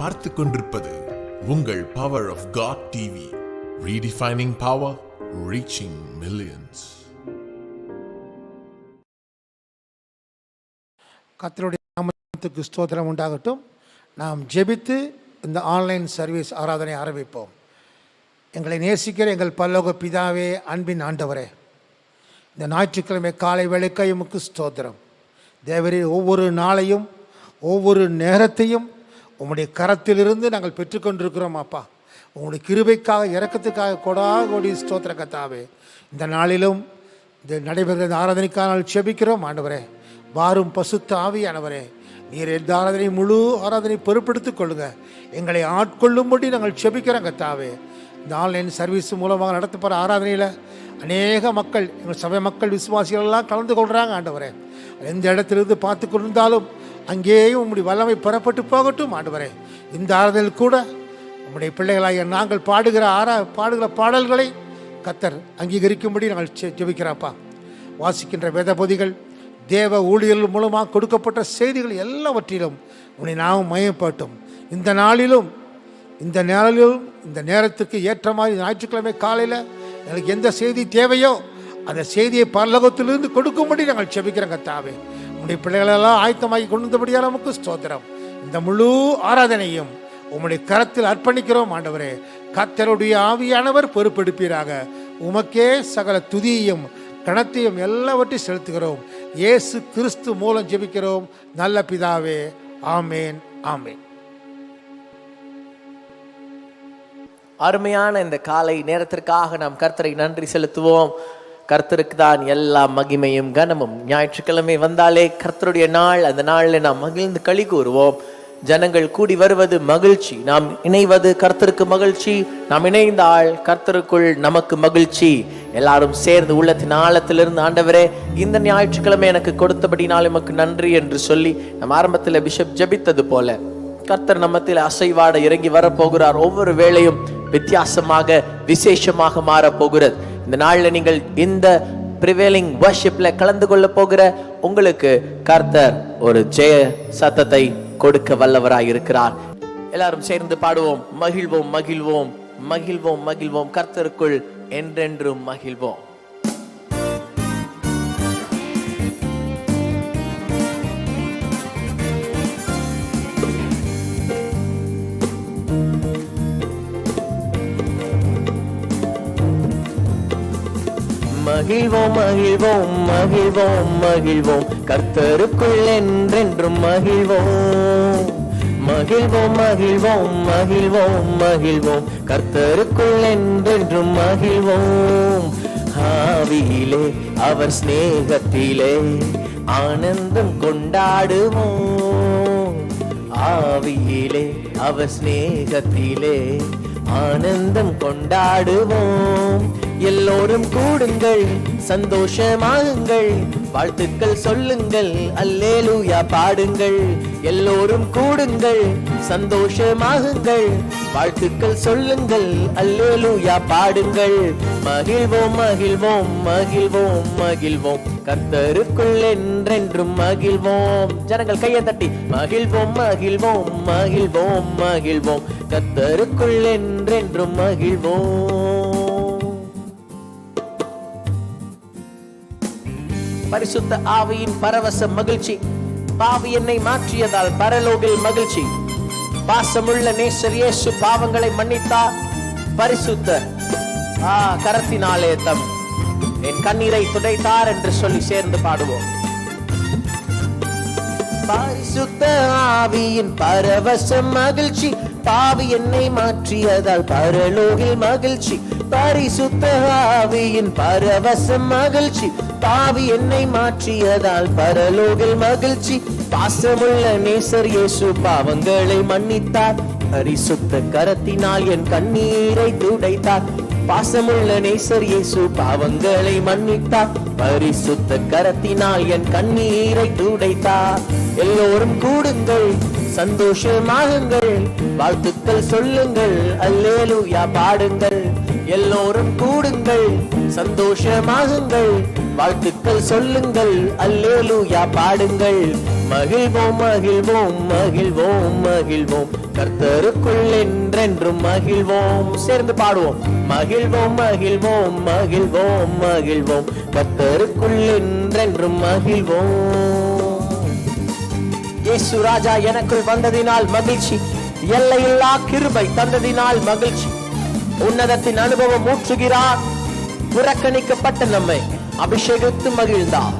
பார்த்து கொண்டிருப்பது உங்கள் power of God TV, redefining power, reaching millions. கர்த்தருடைய நாமத்துக்கு ஸ்தோத்திரம் உண்டாகட்டும். நாம் ஜெபித்து இந்த ஆன்லைன் சர்வீஸ் ஆராதனை ஆரம்பிப்போம். எங்களை நேசிக்கிற எங்கள் பரலோக பிதாவே, அன்பின் ஆண்டவரே, இந்த ஞாயிற்றுக்கிழமை காலை வேளைக்கு உமக்கு ஸ்தோத்திரம். தேவரே, ஒவ்வொரு நாளையும் ஒவ்வொரு நேரத்தையும் உம்முடைய கரத்திலிருந்து நாங்கள் பெற்றுக்கொண்டிருக்கிறோம். அப்பா, உங்களுடைய கிருபைக்காக, இரக்கத்துக்காக கொடாகோடி ஸ்தோத்திர கர்த்தாவே. இந்த நாளிலும் இந்த நடைபெறுகிற ஆராதனைக்காக நாங்கள் செபிக்கிறோம். ஆண்டவரே, வாரும் பசுத்த ஆவியானவரே, நீர் எந்த ஆராதனை முழு ஆராதனை பொறுப்பெடுத்துக் கொள்ளுங்க. எங்களை ஆட்கொள்ளும்படி நாங்கள் செபிக்கிறோம் கர்த்தாவே. இந்த ஆன்லைன் சர்வீஸ் மூலமாக நடத்தப்படுற ஆராதனையில் அநேக மக்கள், எங்கள் சபை மக்கள், விசுவாசிகள் எல்லாம் கலந்து கொள்கிறாங்க. ஆண்டவரே, எந்த இடத்திலிருந்து பார்த்து கொண்டிருந்தாலும் அங்கேயும் உங்களுடைய வல்லமை பெறப்பட்டு போகட்டும். ஆண்டவரே, இந்த ஆராதனையில் கூட நம்முடைய பிள்ளைகளாகிய நாங்கள் பாடுகிற பாடல்களை கர்த்தர் அங்கீகரிக்கும்படி நாங்கள் ஜெபிக்கிறோம்ப்பா. வாசிக்கின்ற வேதபதிகள், தேவ ஊழியர்கள் மூலமாக கொடுக்கப்பட்ட செய்திகள் எல்லாவற்றிலும் உன்னை நாமும் மயப்பட்டும். இந்த நாளிலும் இந்த நேரத்துக்கு ஏற்ற மாதிரி ஞாயிற்றுக்கிழமை காலையில் எனக்கு எந்த செய்தி தேவையோ அந்த செய்தியை பரலோகத்திலிருந்து கொடுக்கும்படி நாங்கள் செபிக்கிறோம் கர்த்தாவே. உங்களுடைய பிள்ளைகளெல்லாம் ஆயத்தமாகி கொண்டு வந்தபடியால் நமக்கு ஸ்தோத்திரம். இந்த முழு ஆராதனையும் உம்முடைய கரத்தில் அர்ப்பணிக்கிறோம். ஆண்டவரே, கர்த்தருடைய ஆவியானவர் பொறுப்பெடுப்பீராக. உமக்கே சகல துதியையும் கணத்தையும் எல்லாவற்றையும் செலுத்துகிறோம். இயேசு கிறிஸ்து மூலம் ஜெபிக்கிறோம் நல்ல பிதாவே, ஆமேன், ஆமேன். அருமையான இந்த காலை நேரத்திற்காக நாம் கர்த்தரை நன்றி செலுத்துவோம். கர்த்தருக்கு தான் எல்லா மகிமையும் கனமும். ஞாயிற்றுக்கிழமை வந்தாலே கர்த்தருடைய நாள். அந்த நாளில் நாம் மகிழ்ந்து களி கூறுவோம். ஜனங்கள் கூடி வருவது மகிழ்ச்சி, நாம் இணைவது கர்த்தருக்கு மகிழ்ச்சி, நாம் இணைந்தால் கர்த்தருக்குள் நமக்கு மகிழ்ச்சி. எல்லாரும் சேர்ந்து உள்ளத்தின் ஆழத்திலிருந்து, ஆண்டவரே, இந்த ஞாயிற்றுக்கிழமை எனக்கு கொடுத்தபடினால் உமக்கு நன்றி என்று சொல்லி நம் ஆரம்பத்தில் பிஷப் ஜெபித்தது போல கர்த்தர் நம்மத்தில் அசைவாட இறங்கி வரப்போகிறார். ஒவ்வொரு வேளையும் வித்தியாசமாக, விசேஷமாக மாறப்போகிறது. இந்த நாளில் நீங்கள் இந்த ப்ரிவேலிங் வர்ஷிப்ல கலந்து கொள்ள போகிற உங்களுக்கு கர்த்தர் ஒரு ஜெய சத்தத்தை கொடுக்க வல்லவராய் இருக்கிறார். எல்லாரும் சேர்ந்து பாடுவோம். மகிழ்வோம், மகிழ்வோம், மகிழ்வோம், மகிழ்வோம், கர்த்தருக்குள் என்றென்றும் மகிழ்வோம். மகிழ்வோம், மகிழ்வோம், மகிழ்வோம், மகிழ்வோம், கர்த்தருக்குள் என்றென்றும் மகிழ்வோம். மகிழ்வோம், மகிழ்வோம், மகிழ்வோம், மகிழ்வோம், கர்த்தருக்குள் என்றென்றும் மகிழ்வோம். ஆவியிலே அவர் சிநேகத்திலே ஆனந்தம் கொண்டாடுவோம். ஆவியிலே அவர் சிநேகத்திலே ஆனந்தம் கொண்டாடுவோம். எல்லோரும் கூடுங்கள், சந்தோஷமாகுங்கள், வாழ்த்துக்கள் சொல்லுங்கள், அல்லேலூயா பாடுங்கள். எல்லோரும் கூடுங்கள், சந்தோஷமாகுங்கள், வாழ்த்துக்கள் சொல்லுங்கள், அல்லேலூயா பாடுங்கள். மகிழ்வோம், மகிழ்வோம், மகிழ்வோம், மகிழ்வோம், கர்த்தருக்குள் என்றென்றும் மகிழ்வோம். ஜனங்கள் கையை தட்டி மகிழ்வோம், மகிழ்வோம், மகிழ்வோம், மகிழ்வோம், கர்த்தருக்குள் என்றென்றும் மகிழ்வோம். பரிசுத்த ஆவியின் பரவச மகிழ்ச்சி. பாவி என்னை மாற்றியதால் பரலோகில் மகிழ்ச்சி. பாசமுள்ள நேசர் இயேசு பாவங்களை மன்னித்தார். பரிசுத்த கரத்தினாலே தம் என் கண்ணீரை துடைத்தார் என்று சொல்லி சேர்ந்து பாடுவோம். பரிசுத்த ஆவியின் பரவச மகிழ்ச்சி. பாவி என்னை மாற்றியதால் பரலோகில் மகிழ்ச்சி. பரிசுத்த ஆவியின் பரவச மகிழ்ச்சி. பாவி என்னை மாற்றியதால் பரலோகில் மகிழ்ச்சி. பாசமுள்ள நேசர் இயேசு பாவங்களை மன்னித்தார். பரிசுத்த கரத்தினால் என் கண்ணீரை துடைத்தார். பாசமுள்ள நேசர் இயேசு பாவங்களை மன்னித்தார். பரிசுத்த கரத்தினால் என் கண்ணீரை துடைத்தார். எல்லோரும் கூடுங்கள், சந்தோஷமாகுங்கள், வாழ்த்துக்கள் சொல்லுங்கள், அல்லேலூயா பாடுங்கள். எல்லோரும் கூடுங்கள், சந்தோஷமாகுங்கள், வாழ்த்துக்கள் சொல்லுங்கள், அல்லேலூயா பாடுங்கள். மகிழ்வோம் மகிழ்வோம் மகிழ்வோம் மகிழ்வோம், கர்த்தருக்குள் என்றென்றும் மகிழ்வோம். சேர்ந்து பாடுவோம். மகிழ்வோம் மகிழ்வோம் மகிழ்வோம் மகிழ்வோம், கர்த்தருக்குள் என்றென்றும் மகிழ்வோம். இயேசு ராஜா எனக்குள் வந்ததினால் மகிழ்ச்சி, எல்லையில்லா கிருபை தந்ததினால் மகிழ்ச்சி. உன்னதத்தின் அனுபவம் ஊற்றுகிறார், புறக்கணிக்கப்பட்ட நம்மை அபிஷேகித்து மகிழ்ந்தார்.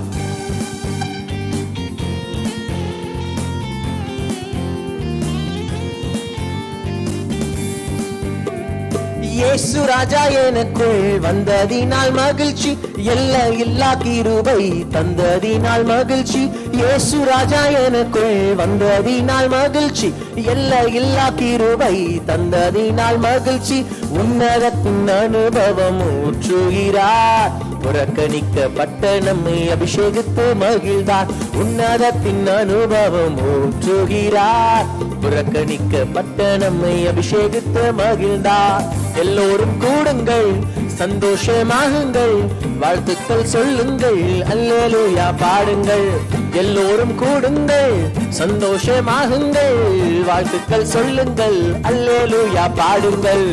இயேசு ராஜா எனக்குள் வந்ததினால் மகிழ்ச்சி, எல்லையில்லா கிருபை தந்ததினால் மகிழ்ச்சி. இயேசு ராஜா எனக்குள் வந்ததினால் மகிழ்ச்சி, எல்லையில்லா கிருபை தந்ததினால் மகிழ்ச்சி. உன்னதத்தின் அனுபவம் ஊற்றுகிறார், புறக்கணிக்கப்பட்ட நம்மை அபிஷேகித்து மகிழ்ந்தார். உன்னதத்தின் அனுபவம் ஊற்றுகிறார், புறக்கணிக்கப்பட்ட நம்மை அபிஷேகித்து மகிழ்ந்தார். எல்லோரும் கூடுங்கள், சந்தோஷமாகுங்கள், வாழ்த்துக்கள் சொல்லுங்கள், அல்லேலூயா பாடுங்கள். எல்லோரும் கூடுங்கள், சந்தோஷமாகுங்கள், வாழ்த்துக்கள் சொல்லுங்கள், அல்லேலூயா பாடுங்கள்.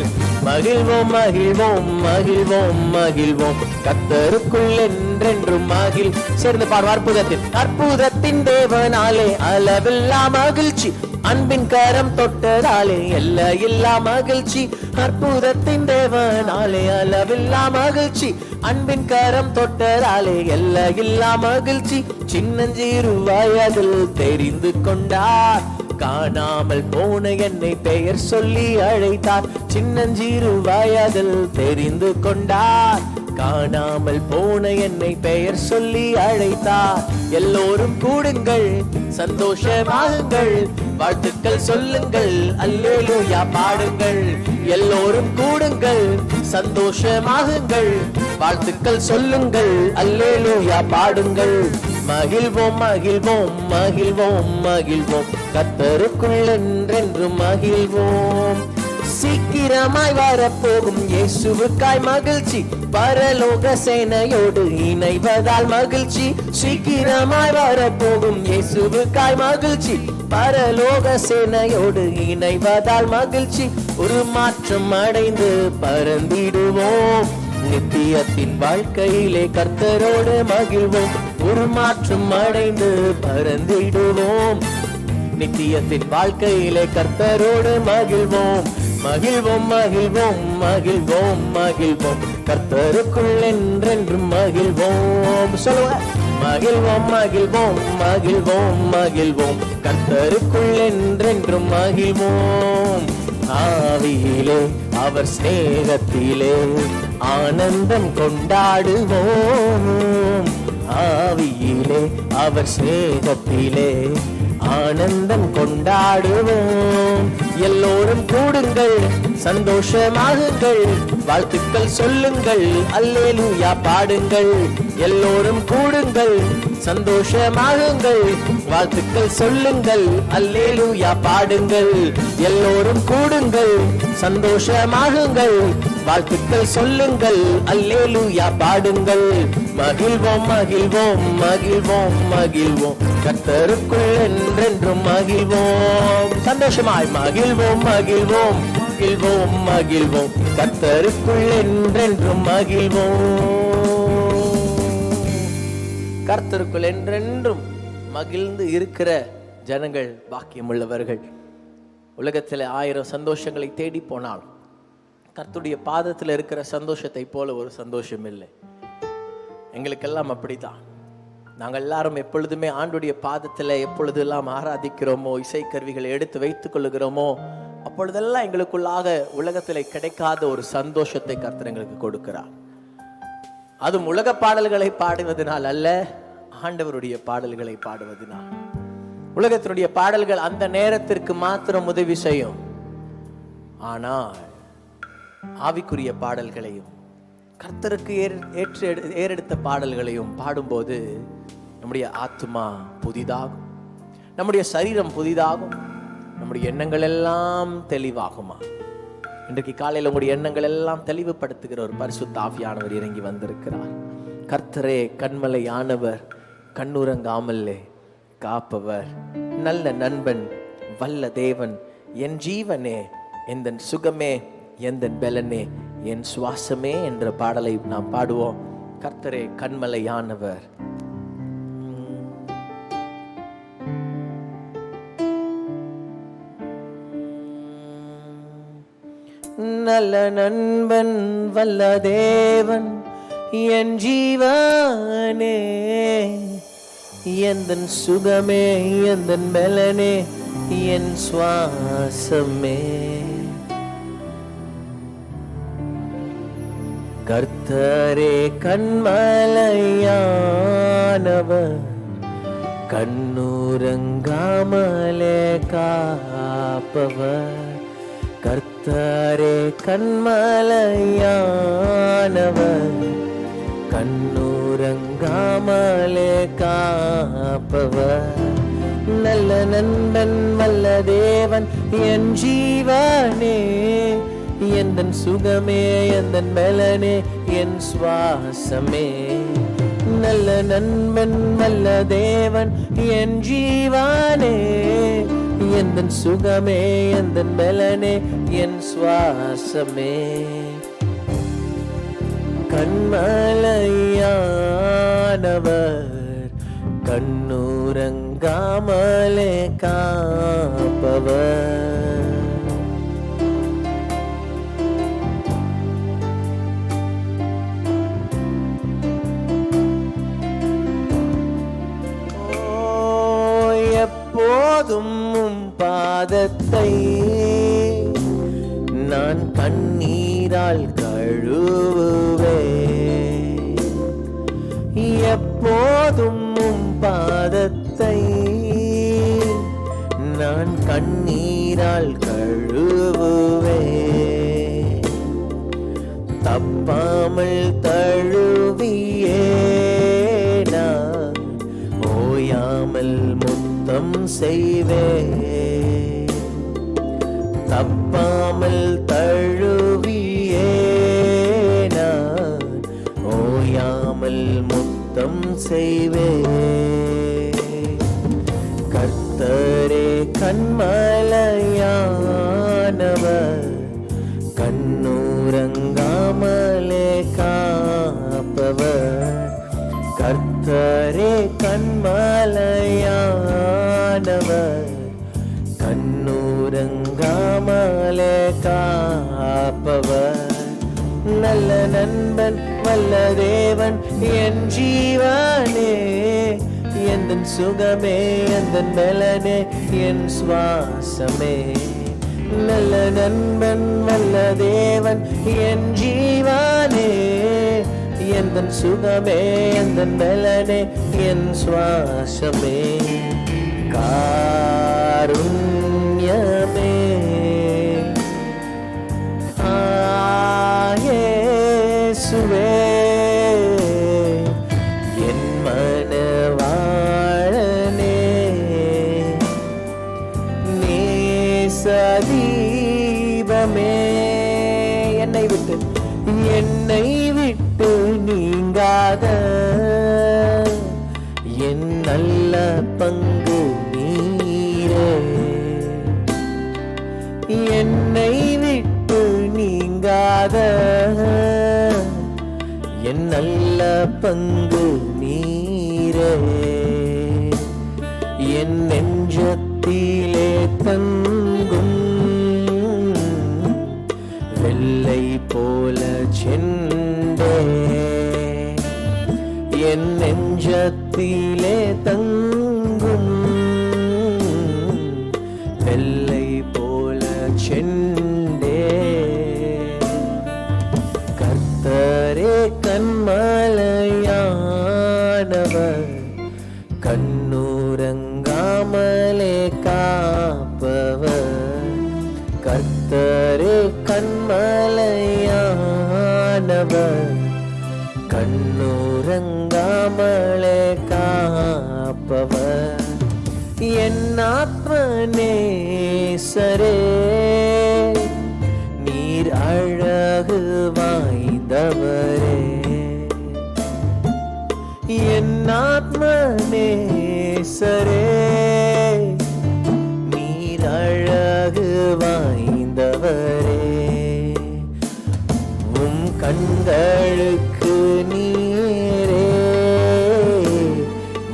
மகிழ்வோம் மகிழ்வோம் மகிழ்வோம் மகிழ்வோம், கர்த்தருக்குள் என்றென்றும் மகிழ். சேர்ந்து பாடுவோம். அற்புதத்தின் தேவனாலே அளவில்லா மகிழ்ச்சி, அன்பின் கரம் தொட்டதாலே எல்லையில்லா மகிழ்ச்சி. அற்புதத்தின் தேவனாலே அளவில்லா மகிழ்ச்சி, அன்பின் கரம் தொட்டதாலே எல்லையில்லா மகிழ்ச்சி. சின்னஞ்சிறு வயதில் தெரிந்து கொண்டார், காணாமல் போன என்னை பெயர் சொல்லி அழைத்தார். சின்னஞ்சிறு வயதில் தெரிந்து கொண்டார், காணாமல் போன என்னை பெயர் சொல்லி அழைத்தார். எல்லோரும் கூடுங்கள், சந்தோஷமாகுங்கள், வாழ்த்துக்கள் சொல்லுங்கள், அல்லேலூயா பாடுங்கள். எல்லோரும் கூடுங்கள், சந்தோஷமாகுங்கள், வாழ்த்துக்கள் சொல்லுங்கள், அல்லேலூயா பாடுங்கள். மகிழ்வோம் மகிழ்வோம் மகிழ்வோம் மகிழ்வோம், கர்த்தருக்குள் என்றென்றும் மகிழ்வோம். சீக்கிரமாய் வரப்போகும் இயேசுவுக்காய் மகிழ்ச்சி, பரலோக சேனையோடு இணைவதால் மகிழ்ச்சி. சீக்கிரமாய் வரப்போகும் இயேசுவுக்காய் மகிழ்ச்சி, பரலோக சேனையோடு இணைவதால் மகிழ்ச்சி. ஒரு மாற்றம் அடைந்து பறந்திடுவோம், நித்தியத்தின் வாழ்க்கையிலே கர்த்தரோடு மகிழ்வோம். ஒரு மாற்றம் அடைந்து பறந்திடுவோம், நித்தியத்தின் வாழ்க்கையிலே கர்த்தரோடு மகிழ்வோம். மகிழ்வோம் மகிழ்வோம் மகிழ்வோம் மகிழ்வோம், கர்த்தருக்குள் என்றென்றும் மகிழ்வோம். சொல்லுங்க. மகிழ்வோம் மகிழ்வோம் மகிழ்வோம் மகிழ்வோம், கர்த்தருக்குள் என்றென்றும் மகிழ்வோம். ஆவியிலே அவர் ஸ்நேகத்திலே ஆனந்தம் கொண்டாடுவோம். ஆவியிலே அவர் ஸ்நேகத்திலே ஆனந்தம் கொண்டாடுவோம். எல்லோரும் கூடுங்கள், சந்தோஷமாகுங்கள், வாழ்த்துக்கள் சொல்லுங்கள், அல்லேலூயா பாடுங்கள். எல்லோரும் கூடுங்கள், சந்தோஷமாகுங்கள், வாழ்த்துக்கள் சொல்லுங்கள், அல்லேலூயா பாடுங்கள். எல்லோரும் கூடுங்கள், சந்தோஷமாகுங்கள், வாழ்த்துக்கள் சொல்லுங்கள், அல்லேலூயா பாடுங்கள். மகிழ்வோம் மகிழ்வோம் மகிழ்வோம் மகிழ்வோம், கர்த்தருக்குள் என்றென்றும் மகிழ்வோம். சந்தோஷமாய் மகிழ்வோம் மகிழ்வோம் மகிழ்வோம் மகிழ்வோம், கர்த்தருக்குள் என்றென்றும் மகிழ்வோம். கர்த்தருக்குள் என்றென்றும் மகிழ்ந்து இருக்கிற ஜனங்கள் பாக்கியம் உள்ளவர்கள். உலகத்தில் 1000 சந்தோஷங்களை தேடி போனாலும் கர்த்தருடைய பாதத்தில் இருக்கிற சந்தோஷத்தை போல ஒரு சந்தோஷம் இல்லை. எங்களுக்கெல்லாம் அப்படித்தான். நாங்கள் எல்லாரும் எப்பொழுதுமே ஆண்டுடைய பாதத்தில் எப்பொழுதெல்லாம் ஆராதிக்கிறோமோ, இசைக்கருவிகளை எடுத்து வைத்துக் கொள்ளுகிறோமோ, அப்பொழுதெல்லாம் எங்களுக்குள்ளாக உலகத்தில் கிடைக்காத ஒரு சந்தோஷத்தை கர்த்தர் எங்களுக்கு கொடுக்கிறார். அதுவும் உலக பாடல்களை பாடுவதனால் அல்ல, ஆண்டவருடைய பாடல்களை பாடுவதனால். உலகத்தினுடைய பாடல்கள் அந்த நேரத்திற்கு மாத்திரம் உதவி செய்யும். ஆனால் ஆவிக்குரிய பாடல்களையும் கர்த்தருக்கு ஏறெடுத்த பாடல்களையும் பாடும்போது நம்முடைய ஆத்மா புதிதாகும், நம்முடைய சரீரம் புதிதாகும், நம்முடைய எண்ணங்கள் எல்லாம் தெளிவாகுமா. இன்றைக்கு காலையில் உங்களுடைய எண்ணங்கள் எல்லாம் தெளிவுபடுத்துகிற ஒரு பரிசுத்த ஆவியானவர் இறங்கி வந்திருக்கிறார். கர்த்தரே கண்மலையானவர், கண்ணுறங்காமலே காப்பவர், நல்ல நண்பன், வல்ல தேவன், என் ஜீவனே, எந்தன் சுகமே, எந்தன் பலனே, என் சுவாசமே என்ற பாடலை நாம் பாடுவோம். கர்த்தரே கண்மலையானவர். நல்ல நண்பன், வல்ல தேவன், என் ஜீவனே, எந்தன் சுகமே, எந்தன் பலனே, என் சுவாசமே. கர்த்தரே கண்மலையானவர், கண்ணுறங்காமலே காப்பவர். கர்த்தரே கண்மலையானவர், கண்ணுறங்காமலே காப்பவர். நல்ல நண்பன், வல்ல தேவன், என் ஜீவனே, எந்தன் சுகமே, எந்தன் பலனே, என் சுவாசமே. நல்ல நண்பன், வல்ல தேவன், என் ஜீவனே, எந்தன் சுகமே, எந்தன் பலனே, என் சுவாசமே. கண்மலையானவர், கண்ணுறங்காமலே காப்பவர். எப்போதும் பாதத்தை நான் கண்ணீரால் கழுவுவே. எப்போதும் பாதத்தை நான் கண்ணீரால் கழுவுவே. தப்பாமல் தழுவியே நான் ஓயாமல் முத்தம் செய்வே. தப்பாமல் தழுவியே நான் ஓயாமல் முத்தம் செய்வே. கர்த்தரே கண்மலையானவர், கண்ணுறங்காமலே காப்பவர். கர்த்தரே கண்மலையானவர், கண்ணுறங்காமலே காப்பவர். நல்ல நண்பன், வல்ல தேவன், என் ஜீவனே, எந்தன் சுகமே, எந்தன் பலனே, என் சுவாசமே. நல்ல நண்பன், வல்ல தேவன், என் ஜீவனே, எந்தன் சுகமே, எந்தன் பலனே, என் சுவாசமே. காருண்யமே இயேசுவே, என் மனவாளனே, நேசதீபமே, என்னை விட்டு நீங்காத என் நல்ல பங்கு நீரே. என்னை விட்டு நீங்காத என் நல்ல பங்கு நீரே. என் நெஞ்சத்திலே தங்கும் வெள்ளை போல சென்றே. என் நெஞ்சத்திலே தங்கும் வெள்ளை போல சென்றே. கர்த்தரே கண்மலையானவர், கண்ணுறங்காமலே காப்பவர். கர்த்தரே கண்மலையானவர், கண்ணுறங்காமலே காப்பவர். என் ஆத்மநேசரே, நீர் அழகு வாய்ந்தவரே. ஆத்மநேசரே, நீர் அழகு வாய்ந்தவரே, உம் கண்களுக்கு நீரே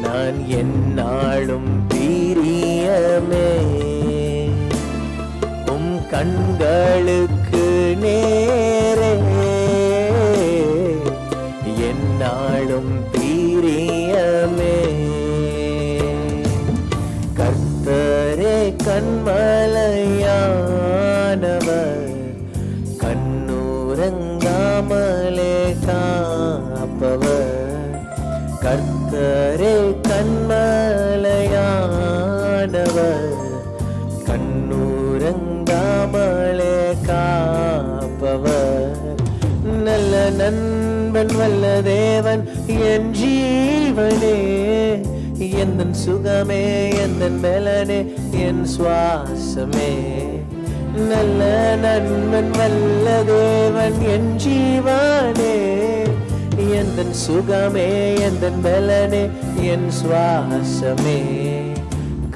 நான் எந்நாளும் பிரியமே. உம் கண்களுக்கு நேரே எந்நாளும் பிரியமே. கர்த்தரே கண்மலையானவர், கண்ணுறங்காமலே காப்பவர். கர்த்தரே கண்மலையானவர், கண்ணுறங்காமலே காப்பவர். நல்ல நண்பன் வல்ல தேவன் என் ஜீவனே, எந்தன் சுகமே எந்தன் மேலனே என் சுவாசமே. நல்ல நண்பன் வல்ல தேவன் என் ஜீவனே, எந்தன் சுகமே எந்தன் மேலனே என் சுவாசமே.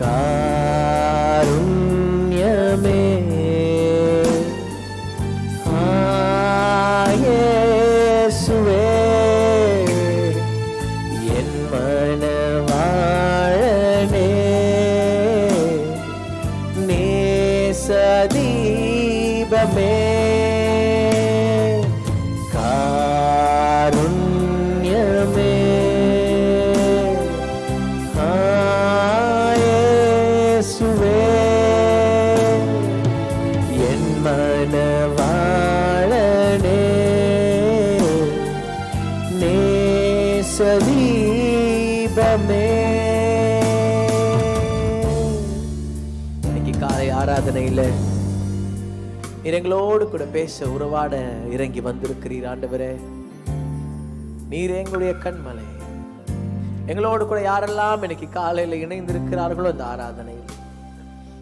காருண்யமே இயேசுவே, என் மனவாழனே, நேசதீபமே. காருண்யமே இயேசுவே, என் மனவாழனே, நேசதீபமே. இன்னைக்கு காலை ஆராதனையில நீர் எங்களோடு கூட பேச உறவாட இறங்கி வந்திருக்கிறீர் ஆண்டவரே. நீர் எங்களுடைய கண்மலை. எங்களோடு கூட யாரெல்லாம் இன்னைக்கு காலையில இணைந்திருக்கிறார்களோ இந்த ஆராதனையில்,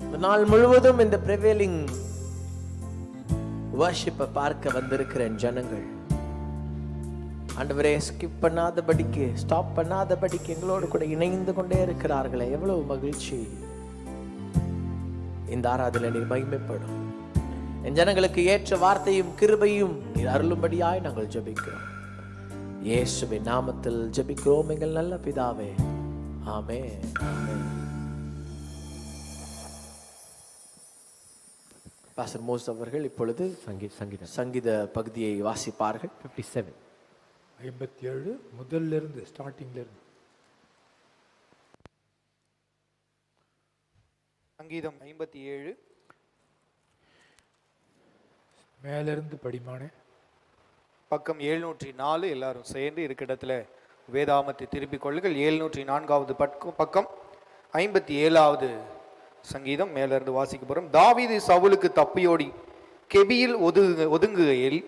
இந்த நாள் முழுவதும் இந்த ப்ரிவேலிங் வர்ஷிப்பை பார்க்க வந்திருக்கிற ஜனங்கள் ஆண்டவரே, ஸ்கிப் பண்ணாதபடிக்கு, ஸ்டாப் பண்ணாதபடிக்கு எங்களோடு கூட இணைந்து கொண்டே இருக்கிறார்களே, எவ்வளவு மகிழ்ச்சி. இந்த ஆராதனை நீர் மகிமைப்படும். என் ஜனங்களுக்கு ஏற்ற வார்த்தையும் கிருபையும் நீர் அருளும்படியாய் நாங்கள் ஜெபிக்கிறோம். இயேசுவின் நாமத்தில் ஜெபிக்கிறோம் எங்கள் நல்ல பிதாவே, ஆமென். பாஸ்டர் மோஸ் அவர்கள் இப்பொழுது சங்கீத பகுதியை வாசிப்பார்கள். 57 முதல்ல இருந்து ஸ்டார்டிங்ல இருந்து. சங்கீதம் 57 மேல இருந்து படிமானே. பக்கம் 704. எல்லாரும் சேர்ந்து இருக்க இடத்துல வேதாமத்தை திருப்பிக் கொள்ளுங்கள். 704வது பக்கம் 57வது சங்கீதம் மேல இருந்து வாசிக்க போறோம். தாவீது சவுலுக்கு தப்பியோடி கெபியில் ஒதுங்குகையில்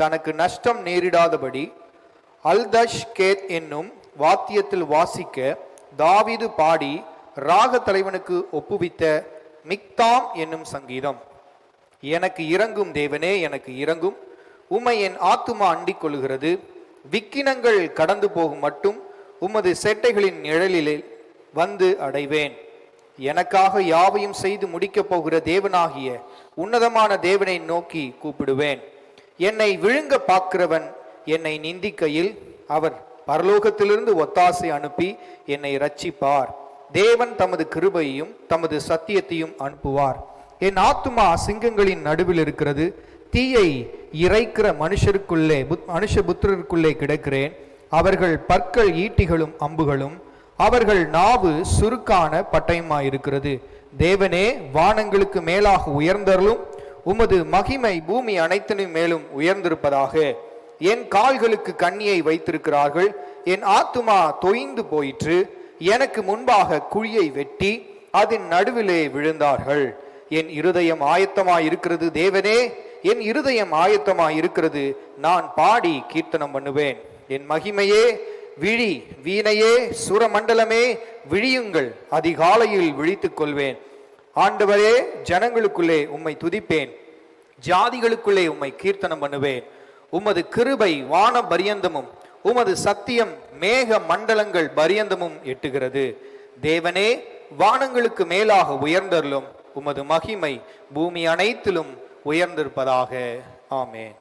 தனக்கு நஷ்டம் நேரிடாதபடி அல்தஷ் கேத் என்னும் வாத்தியத்தில் வாசிக்க தாவீது பாடி ராக தலைவனுக்கு ஒப்புவித்த மிக்தாம் என்னும் சங்கீதம். எனக்கு இறங்கும் தேவனே, எனக்கு இறங்கும், உம்மை என் ஆத்துமா அண்டிக் கொள்கிறது. விக்கினங்கள் கடந்து போகும் மட்டும் உமது சேட்டைகளின் நிழலிலே வந்து அடைவேன். எனக்காக யாவையும் செய்து முடிக்கப் போகிற தேவனாகிய உன்னதமான தேவனை நோக்கி கூப்பிடுவேன். என்னை விழுங்க பார்க்கிறவன் என்னை நிந்திக்கையில் அவர் பரலோகத்திலிருந்து ஒத்தாசை அனுப்பி என்னை இரட்சிப்பார். தேவன் தமது கிருபையையும் தமது சத்தியத்தையும் அனுப்புவார். என் ஆத்துமா சிங்கங்களின் நடுவில் இருக்கிறது. தீயை இறைக்கிற மனுஷபுத்திரருக்குள்ளே கிடக்கிறேன். அவர்கள் பற்கள் ஈட்டிகளும் அம்புகளும், அவர்கள் நாவு சுருக்கான பட்டயமாயிருக்கிறது. தேவனே, வானங்களுக்கு மேலாக உயர்ந்தருளும், உமது மகிமை பூமி அனைத்தினும் மேலும் உயர்ந்திருப்பதாக. என் கால்களுக்கு கண்ணியை வைத்திருக்கிறார்கள். என் ஆத்துமா தொய்ந்து போயிற்று. எனக்கு முன்பாக குழியை வெட்டி அதன் நடுவிலே விழுந்தார்கள். என் இருதயம் ஆயத்தமாயிருக்கிறது தேவனே, என் இருதயம் ஆயத்தமாயிருக்கிறது. நான் பாடி கீர்த்தனம் பண்ணுவேன். என் மகிமையே விழி, வீணையே சுரமண்டலமே விழியுங்கள். அதிகாலையில் விழித்துக் கொள்வேன். ஆண்டவரே, ஜனங்களுக்குள்ளே உம்மை துதிப்பேன், ஜாதிகளுக்குள்ளே உம்மை கீர்த்தனம் பண்ணுவேன். உமது கிருபை வான பரியந்தமும் உமது சத்தியம் மேக மண்டலங்கள் பரியந்தமும் எட்டுகிறது. தேவனே, வானங்களுக்கு மேலாக உயர்ந்தருளும். உமது மகிமை பூமி அனைத்திலும் உயர்ந்திருப்பதாக. ஆமென்.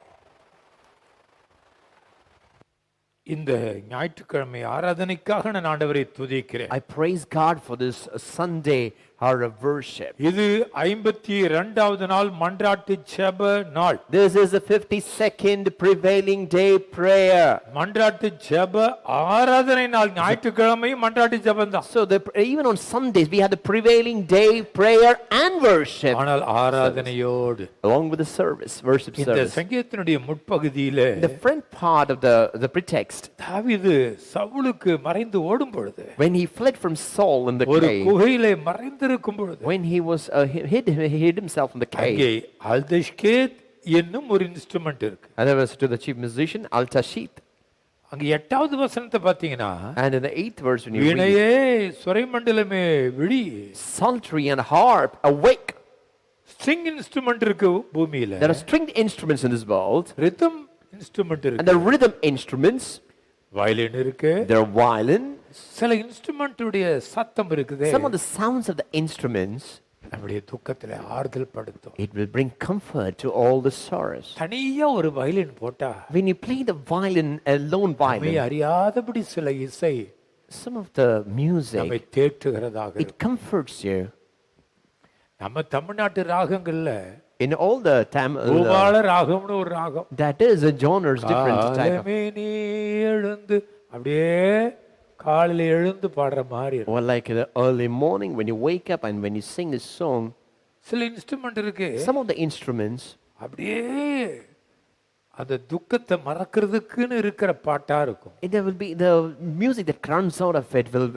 இந்த ஞாயிற்றுக்கிழமை ஆராதனைக்காக நான் ஆண்டவரை துதிக்கிறேன். I praise God for this Sunday hour of worship. இது 52வது நாள் மன்றாட்டு ஜெப நாள். This is the 52nd prevailing day prayer. மன்றாட்டு ஜெப ஆராதனை நாள். ஞாயிற்றுக்கிழமை மன்றாட்டு ஜெபம் தான். So even on Sundays we had the prevailing day prayer and worship. ஆனால் ஆராதனையோடு along with the service, worship இந்த service. சங்கீதத்தினுடைய முற்பகுதியிலே The front part of the pretext, தாவீது சவுலுக்கு மறைந்து ஓடும் பொழுது, when he fled from Saul in the ஒரு cave, குகையிலே மறைந்திருக்கும் பொழுது, when he was hid himself in the அங்கே cave, அல்தஷ்கேத் என்னும் ஒரு இன்ஸ்ட்ருமெண்ட் இருக்கு. and there was to the chief musician Altashit. அங்க 8வது வசனத்தை பாத்தீங்கன்னா, And in the 8th verse when you read, வீணையே சுரைமண்டலமே விழி, psaltery and harp awake. String instrument இருக்கு பூமியில, There are stringed instruments in this world, rhythm instrument and இருக்கு, the rhythm instruments, violin இருக்கு, there are violins. சில இன்ஸ்ட்ருமெண்ட்டுடைய சத்தம் இருக்குது. Some of the sounds of the instruments, நம்முடைய துக்கத்துல ஆறுதல் படுத்தும். it will bring comfort to all the sorrows. தனியா ஒரு வயலின் போட்டா, When you play the violin, a lone நம்மை violin, அறியாதபடி சில இசை some of the music, நம்மை தேற்றுகிறதாக it comforts you. நம்ம தமிழ்நாட்டு ராகங்கள்ல In all the Tamil, பூபால ராகம்னு ஒரு ராகம். that is a genre is different type of. காலமே நீ எழுந்து, அப்படியே காலையில எழுந்து பாடுற மாதிரி இருக்கும். Or like in the early morning when you wake up and when you sing this song, சில இன்ஸ்ட்ருமெண்ட் இருக்கு, some of the instruments, அப்படியே அந்த துக்கத்தை மறக்கிறதுக்குன்னு இருக்கிற பாட்டா இருக்கும். there will be the music that comes out of it will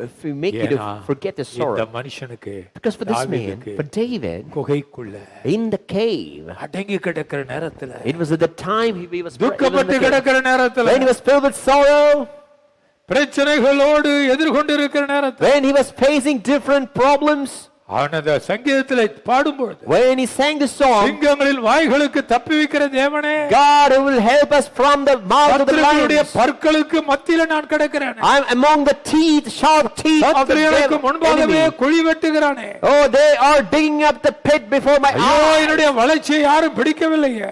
make you to ஏன்னா, forget the இந்த sorrow. மனுஷனுக்கு, Because for this man, தாவீதுக்கு, for David, குகைக்குள்ள in the cave, அடங்கி கிடக்கிற நேரத்துல, it was at the time he was துக்கப்பட்டு கிடக்கிற நேரத்துல, when he was filled with sorrow, பிரச்சனைகளோடு எதிர்கொண்டு இருக்கிற நேரத்துல, when he was facing different problems, ஆனத சங்கீதத்துல பாடும்பொழுது, when he sang the song, சிங்கங்களின் வாய்களுக்கு தப்பி வைக்கிற தேவனே, God who will help us from the mouth of the சத்துருக்களுடைய lions, பற்களுக்கு மத்தியில நான் கிடக்கிறேன், I'm among the teeth, sharp teeth of the சத்துருக்களுக்கு devil, முன்பாகவே enemy. குழி வெட்டுகிறானே, Oh, they are digging up the pit before my ஐயோ eyes. என்னுடைய வளர்ச்சியை யாரும் பிடிக்கவில்லையே,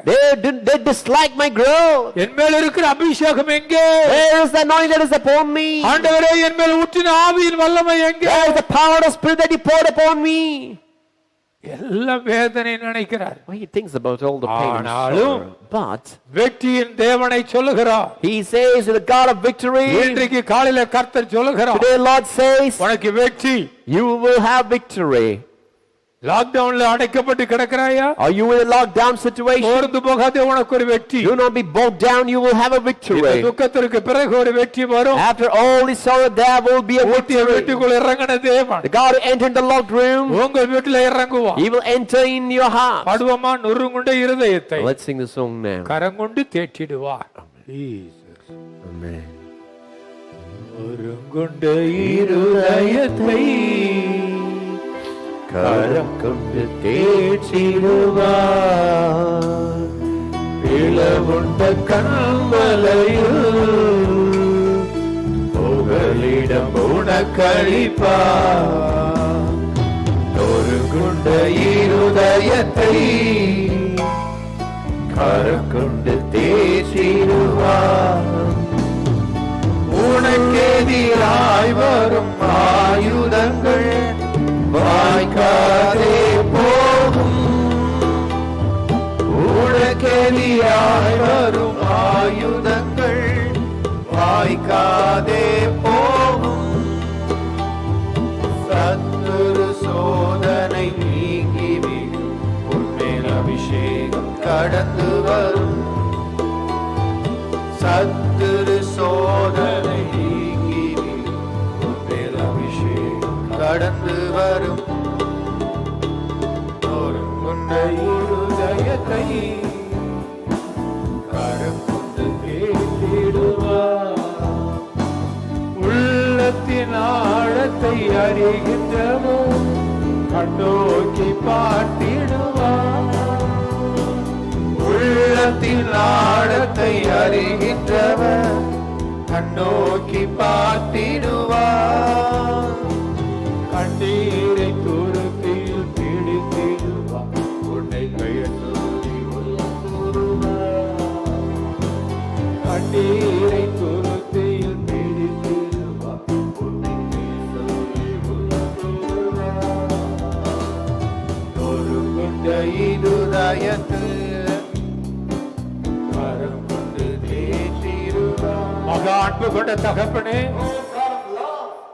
They dislike my growth. என் மேல இருக்கிற அபிஷேகம் எங்கே? Where is the anointing that is upon me? ஆண்டவரே, என் மேல் ஊற்றின ஆவியின் வல்லமை எங்கே? Where is the power of spirit that he poured upon me? எல்லாம் வேதனை நினைக்கிறார். Well, he thinks about all the pain and ஆனாலும், sorrow. But வெற்றியின் தேவனை சொல்லுகிறார். he says to the God of victory, இன்றைக்கு காலையில கர்த்தர் சொல்லுகிறார், today Lord says, உனக்கு வெற்றி. you will have victory. லாக்டவுன்ல அடைக்கப்பட்டு கிடக்கிறாயா? Are you in a lockdown situation? சோர்ந்து போகாதே, உனக்கு ஒரு வெற்றி. Do not be bogged down, you will have a இந்த victory. துக்கத்திற்கு பிறகு ஒரு வெற்றி வரும். After all this sorrow, there will be a ஊட்டிய victory. வீட்டுக்குள்ள இறங்கின தேவன் The God who entered the locked room, உங்க வீட்டுல இறங்குவான். he will enter in your heart. படுவமா நொறுங்குண்ட இருதயத்தை Let's sing the song now. கரங்கொண்டு தேற்றிடுவார். Jesus. Amen. நொறுங்குண்ட இருதயத்தை கரம் கொண்டு தேற்றிடுவார், பிளவுண்ட கண்மலையில் புகலிடம் உனக்களிப்பார். நொறுங்குண்ட இருதயத்தை கரம் கொண்டு தேற்றிடுவார். உனக்கெதிராய் வரும் ஆயுதங்கள் வாய்க்காதே போகும். உனக்கெதிராய் வரும் ஆயுதங்கள் வாய்க்காதே போகும். சத்துரு சோதனை நீங்கிவிடும், உன்மேல் அபிஷேகம் கடந்து வரும். சத்துரு சோதனை நீங்கிவிடும், உன்மேல் அபிஷேகம் கடந்து வரும். நொறுங்குண்ட இருதயத்தை கரம் கொண்டு தேற்றிடுவார். உள்ளத்தின் ஆழத்தை அறிகின்றவர் கண்ணோக்கி பார்த்திடுவார். உள்ளத்தின் ஆழத்தை அறிகின்றவர் கண்ணோக்கி பார்த்திடுவார். கண்ணீரை துருத்தியில் பிடித்திடுவார். உன்னை பெயர் சொல்லி உள்ளம் கூறுவார். கண்ணீரை துருத்தியில் பிடித்திடுவார். உன்னை பெயர் சொல்லி உள்ளம் கூறுவார். இந்த இருதயத்தில் கரம் கொண்டு தேற்றிடுவார். மகா அன்பு கொண்ட தகப்பனே,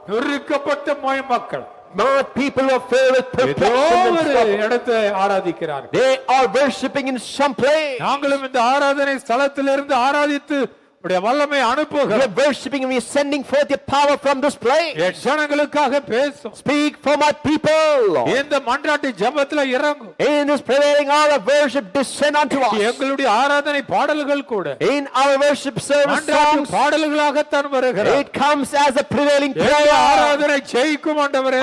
நொறுக்கப்பட்ட மக்கள் My people are filled with ஏதோ perplexity and ஒரு trouble. இடத்தை ஆராதிக்கிறார்கள். They are worshiping in some place. நாங்களும் இந்த ஆராதனை ஸ்தலத்திலிருந்து ஆராதித்து உடைய வல்லமை We அனுப்புகிறோம். are worshiping and we are sending forth your power from this place. என் ஜனங்களுக்காக பேசும். Speak for my people, Lord. இந்த மன்றாட்டு ஜெபத்துல இறங்கும். In this prevailing hour of worship, descend unto us. எங்களுடைய ஆராதனை பாடல்கள் கூட In our worship service மன்றாட்டு songs, பாடல்களாகத்தான் வருகிறது. it comes as a prevailing எங்கள் prayer. ஆராதனை ஜெயிக்கும் ஆண்டவரே.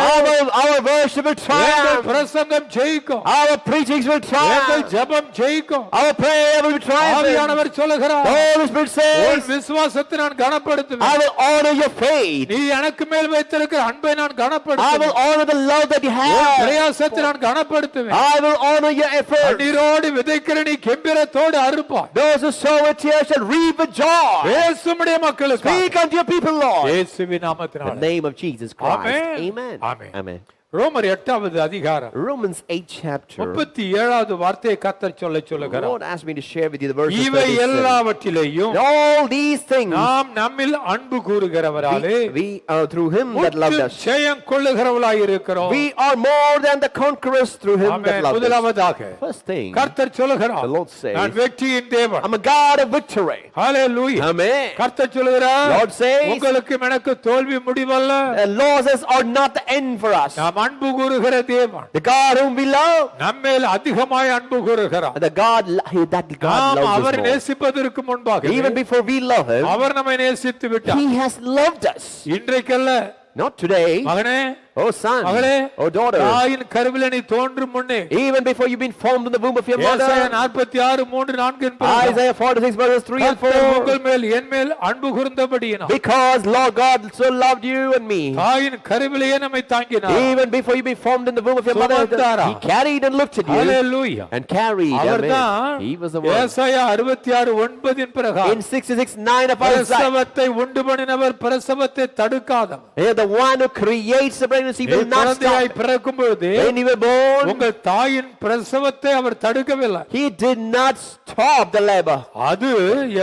Our worship will எங்கள் triumph. பிரசங்கம் ஜெயிக்கும். Our preachings will எங்கள் triumph. ஜெபம் ஜெயிக்கும். Our prayer will triumph. ஆவியானவர் சொல்லுகிறார், The Holy Spirit உன் says, விசுவாசத்தை நான் I கனப்படுத்துவேன். will honor your faith. நீ எனக்கு மேல் வைத்திருக்கிற அன்பை நான் I கனப்படுத்துவேன். will honor the love that you உன் have. பிரயாசத்தை நான் கனப்படுத்துவேன். I will honor your effort. கண்ணீரோடு விதைக்கிற நீ கெம்பீரத்தோடு அறுப்பாய். Those who sow with tears shall reap with joy. இயேசுவுடைய மக்களுக்கு Speak unto your people, Lord. இயேசுவின் In the நாமத்தினாலே. name of Jesus Christ. Amen. Amen. Amen. Amen. ரோமர் 8வது அதிகாரம் Romans 8th chapter. 37வது வார்த்தையை கர்த்தர் The சொல்லுகிறார். Lord asked me to share with you the verses இவை 37. எல்லாவற்றிலேயும் All these things, நாம் நம்மில் அன்பு கூறுகிறவராலே we through him that loved us. ஜெயம் கொள்ளுகிறவர்களாய் இருக்கிறோம். We are more than the conquerors through him that amen. loved us. முதலாவதாக First thing, கர்த்தர் சொல்லுகிறார், The Lord says, நான் வெற்றியின் தேவன். I'm a God of victory. Hallelujah. Amen. கர்த்தர் சொல்லுகிறார், Lord says, உங்களுக்கு எனக்கு தோல்வி முடிவல்ல. The losses are not the end for us. நாம் அன்பு கூறுகிற தேவன். The God whom we love, நம்மேல் அதிகமாய் அன்பு கூறுகிறார். that God நாம் loves அவர் us more. நேசிப்பதற்கு முன்பாக Even before we love him, அவர் நம்மை நேசித்து விட்டார். he has loved us. இன்றைக்கல்ல Not today. மகனே, Oh son, மகளே, oh daughter, தாயின் கருவிலே நீ தோன்றும் முன்னே even before you've been formed in the womb of your mother. ஏசாயா 46:3-4 Isaiah 46 verses 3 and 4. உங்கள் மேல் என் மேல் அன்பு கூர்ந்தபடியினால் Because Lord God so loved you and me, தாயின் கருவிலேயே நம்மை தாங்கினார். even before you be formed in the womb of your mother, சுமந்தாரா. he carried and looked at you hallelujah. and carried. Amen. அவர்தான் He was the one. ஏசாயா 66:9 In பிரகாரம் 66:9 of Isaiah, பிரசவத்தை உண்டு பண்ணினவர் பிரசவத்தை தடுக்காதவர். the one who creates the pregnancy will not குழந்தையாய் stop. பிறக்கும் பொழுது When you were born, உங்கள் தாயின் பிரசவத்தை அவர் தடுக்கவில்லை. he did not stop the labor. அது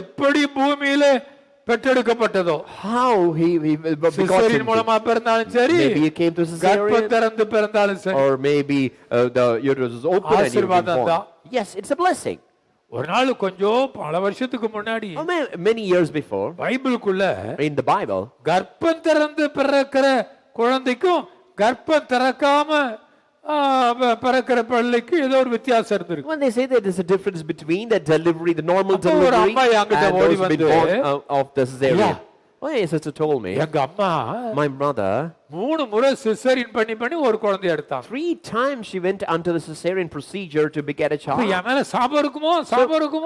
எப்படி பூமியிலே பெற்றெடுக்கப்பட்டதோ, How he because சிசேரியன் மூலமா பிறந்தாலும் சரி, maybe it came through கர்ப்பம் cesarean, திறந்து பிறந்தாலும் சரி, or maybe the uterus was open and you were ஆசீர்வாதம் born. தான். Yes, it's a blessing. ஒரு நாள் கொஞ்சம் பல வருஷத்துக்கு முன்னாடி Many years before, பைபிளுக்குள்ள in the Bible, கர்ப்பம் திறந்து பிறக்கிற குழந்தைக்கும் கர்ப்பம் திறக்காம பிறக்கிற பிள்ளைக்கு ஏதோ ஒரு வித்தியாசம் இருந்திருக்கு. when they say that there's a difference between the delivery, the normal அப்போ ஒரு delivery, அம்மா என்கிட்ட and ஓடி those been வந்து, born of the cesarean. Yeah. Oh, my sister told me, எங்க அம்மா my mother, 3 முறை சிசேரியன் பண்ணி ஒரு குழந்தை எடுத்தாங்க. 3 times she went under the cesarean procedure to beget a அப்ப child. என் மேல சாபம் இருக்குமோ?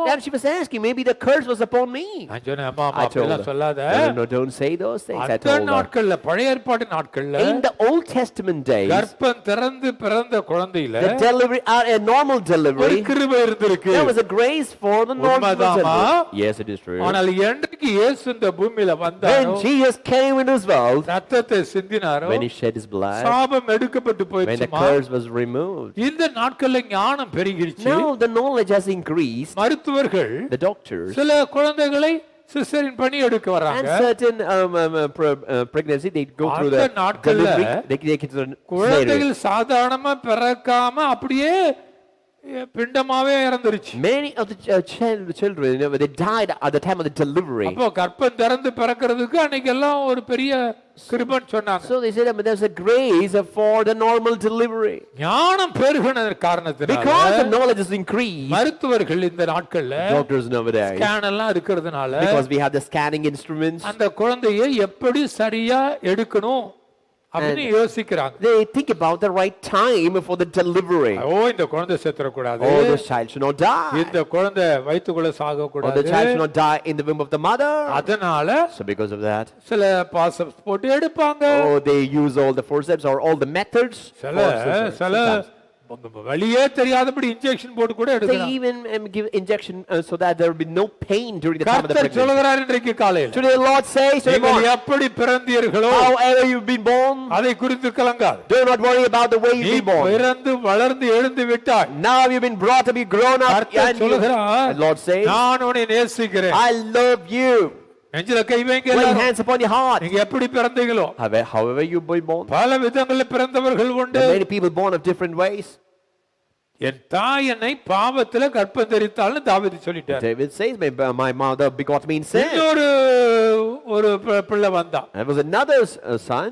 Then she was asking, maybe the curse was upon me. நான் சொன்னேன், அம்மா I told அப்படிலாம் her, சொல்லாத. no, don't say those things. I அந்த told her. நாட்கள்ல பழைய ஏற்பாட்டு நாட்கள்ல In the Old Testament days, கர்ப்பம் திறந்து பிறந்த குழந்தையில the delivery, a normal ஒரு delivery, கிருபை இருந்திருக்கு. there was a grace for the normal உண்மைதாமா? delivery. Yes, it is true. ஆனால் என்றைக்கு இயேசு இந்த பூமியில வந்தாரோ, When Jesus came into this world, ரத்தத்தை சிந்தினாரோ, when he shed his blood, சாபம் எடுக்கப்பட்டு when the போயிடுச்சுமா. curse was removed, இந்த நாட்கள்ல ஞானம் பெருகிடுச்சு. now the knowledge has increased. மருத்துவர்கள் The doctors சில குழந்தைகளை சிசேரியன் பண்ணி எடுக்க and வராங்க. certain pregnancy, they go through அந்த the நாட்கள்ல delivery, they get to the cesarean. குழந்தைகள் சாதாரணமா பிறக்காம அப்படியே பிண்டமாவே இறந்துருச்சு. Many of the children, they died at the time of the delivery. அப்போ கர்ப்பம் திறந்து பிறக்கிறதுக்கு அன்னைக்கு எல்லாம் ஒரு பெரிய கிருபைன்னு சொன்னாங்க. So they said that there's a grace for the normal delivery. ஞானம் பெருகின Because the காரணத்தினால knowledge is increased, மருத்துவர்கள் இந்த நாட்கள்ல doctors nowadays, ஸ்கேன் எல்லாம் இருக்கிறதுனால because we have the scanning instruments, அந்த குழந்தையை எப்படி சரியா எடுக்கணும் அப்படின்னு யோசிக்கிறாங்க. They think about the right time for the delivery. இந்த குழந்தை செத்துறக்கூடாது, Oh, this child should not die. இந்த குழந்தை வயித்துக்குள்ள Or சாகக்கூடாது, the child should not die in the womb of the mother. அதனால So because of that, சில பாசம் போட்டு எடுப்பாங்க. oh, they use all the forceps or all the methods. சில வலியே தெரியாதபடி இன்ஜெக்ஷன் போட்டு கூட They எடுக்கிறாங்க. even give injection so that there will be no pain during the time of the கர்த்தர் pregnancy. சொல்கிறார் இன்றைக்கு காலையில், Today the Lord says to நீங்கள் everyone, எப்படி பிறந்தீர்களோ however you've been born, அதை குறித்து கலங்காது. do not worry about the way நீ you've been born. பிறந்து வளர்ந்து எழுந்து விட்டாய். Now you've been brought to be grown up, கர்த்தர் and சொல்கிறார், the Lord says, நான் உன்னை நேசிக்கிறேன். I love you. நெஞ்சில கை வைங்க Lay எல்லாரும். hands upon your heart. நீங்க எப்படி பிறந்தீங்களோ However you've been born. பல விதங்களில் பிறந்தவர்கள் உண்டு. There are many people born of different ways. என் தாய் என்னை பாவத்துல கற்பம் தரித்தாள்னு தாவீது சொல்லிட்டார். David says, my mother begot me in sin. இன்னொரு ஒரு பிள்ளை வந்தான். There was another son,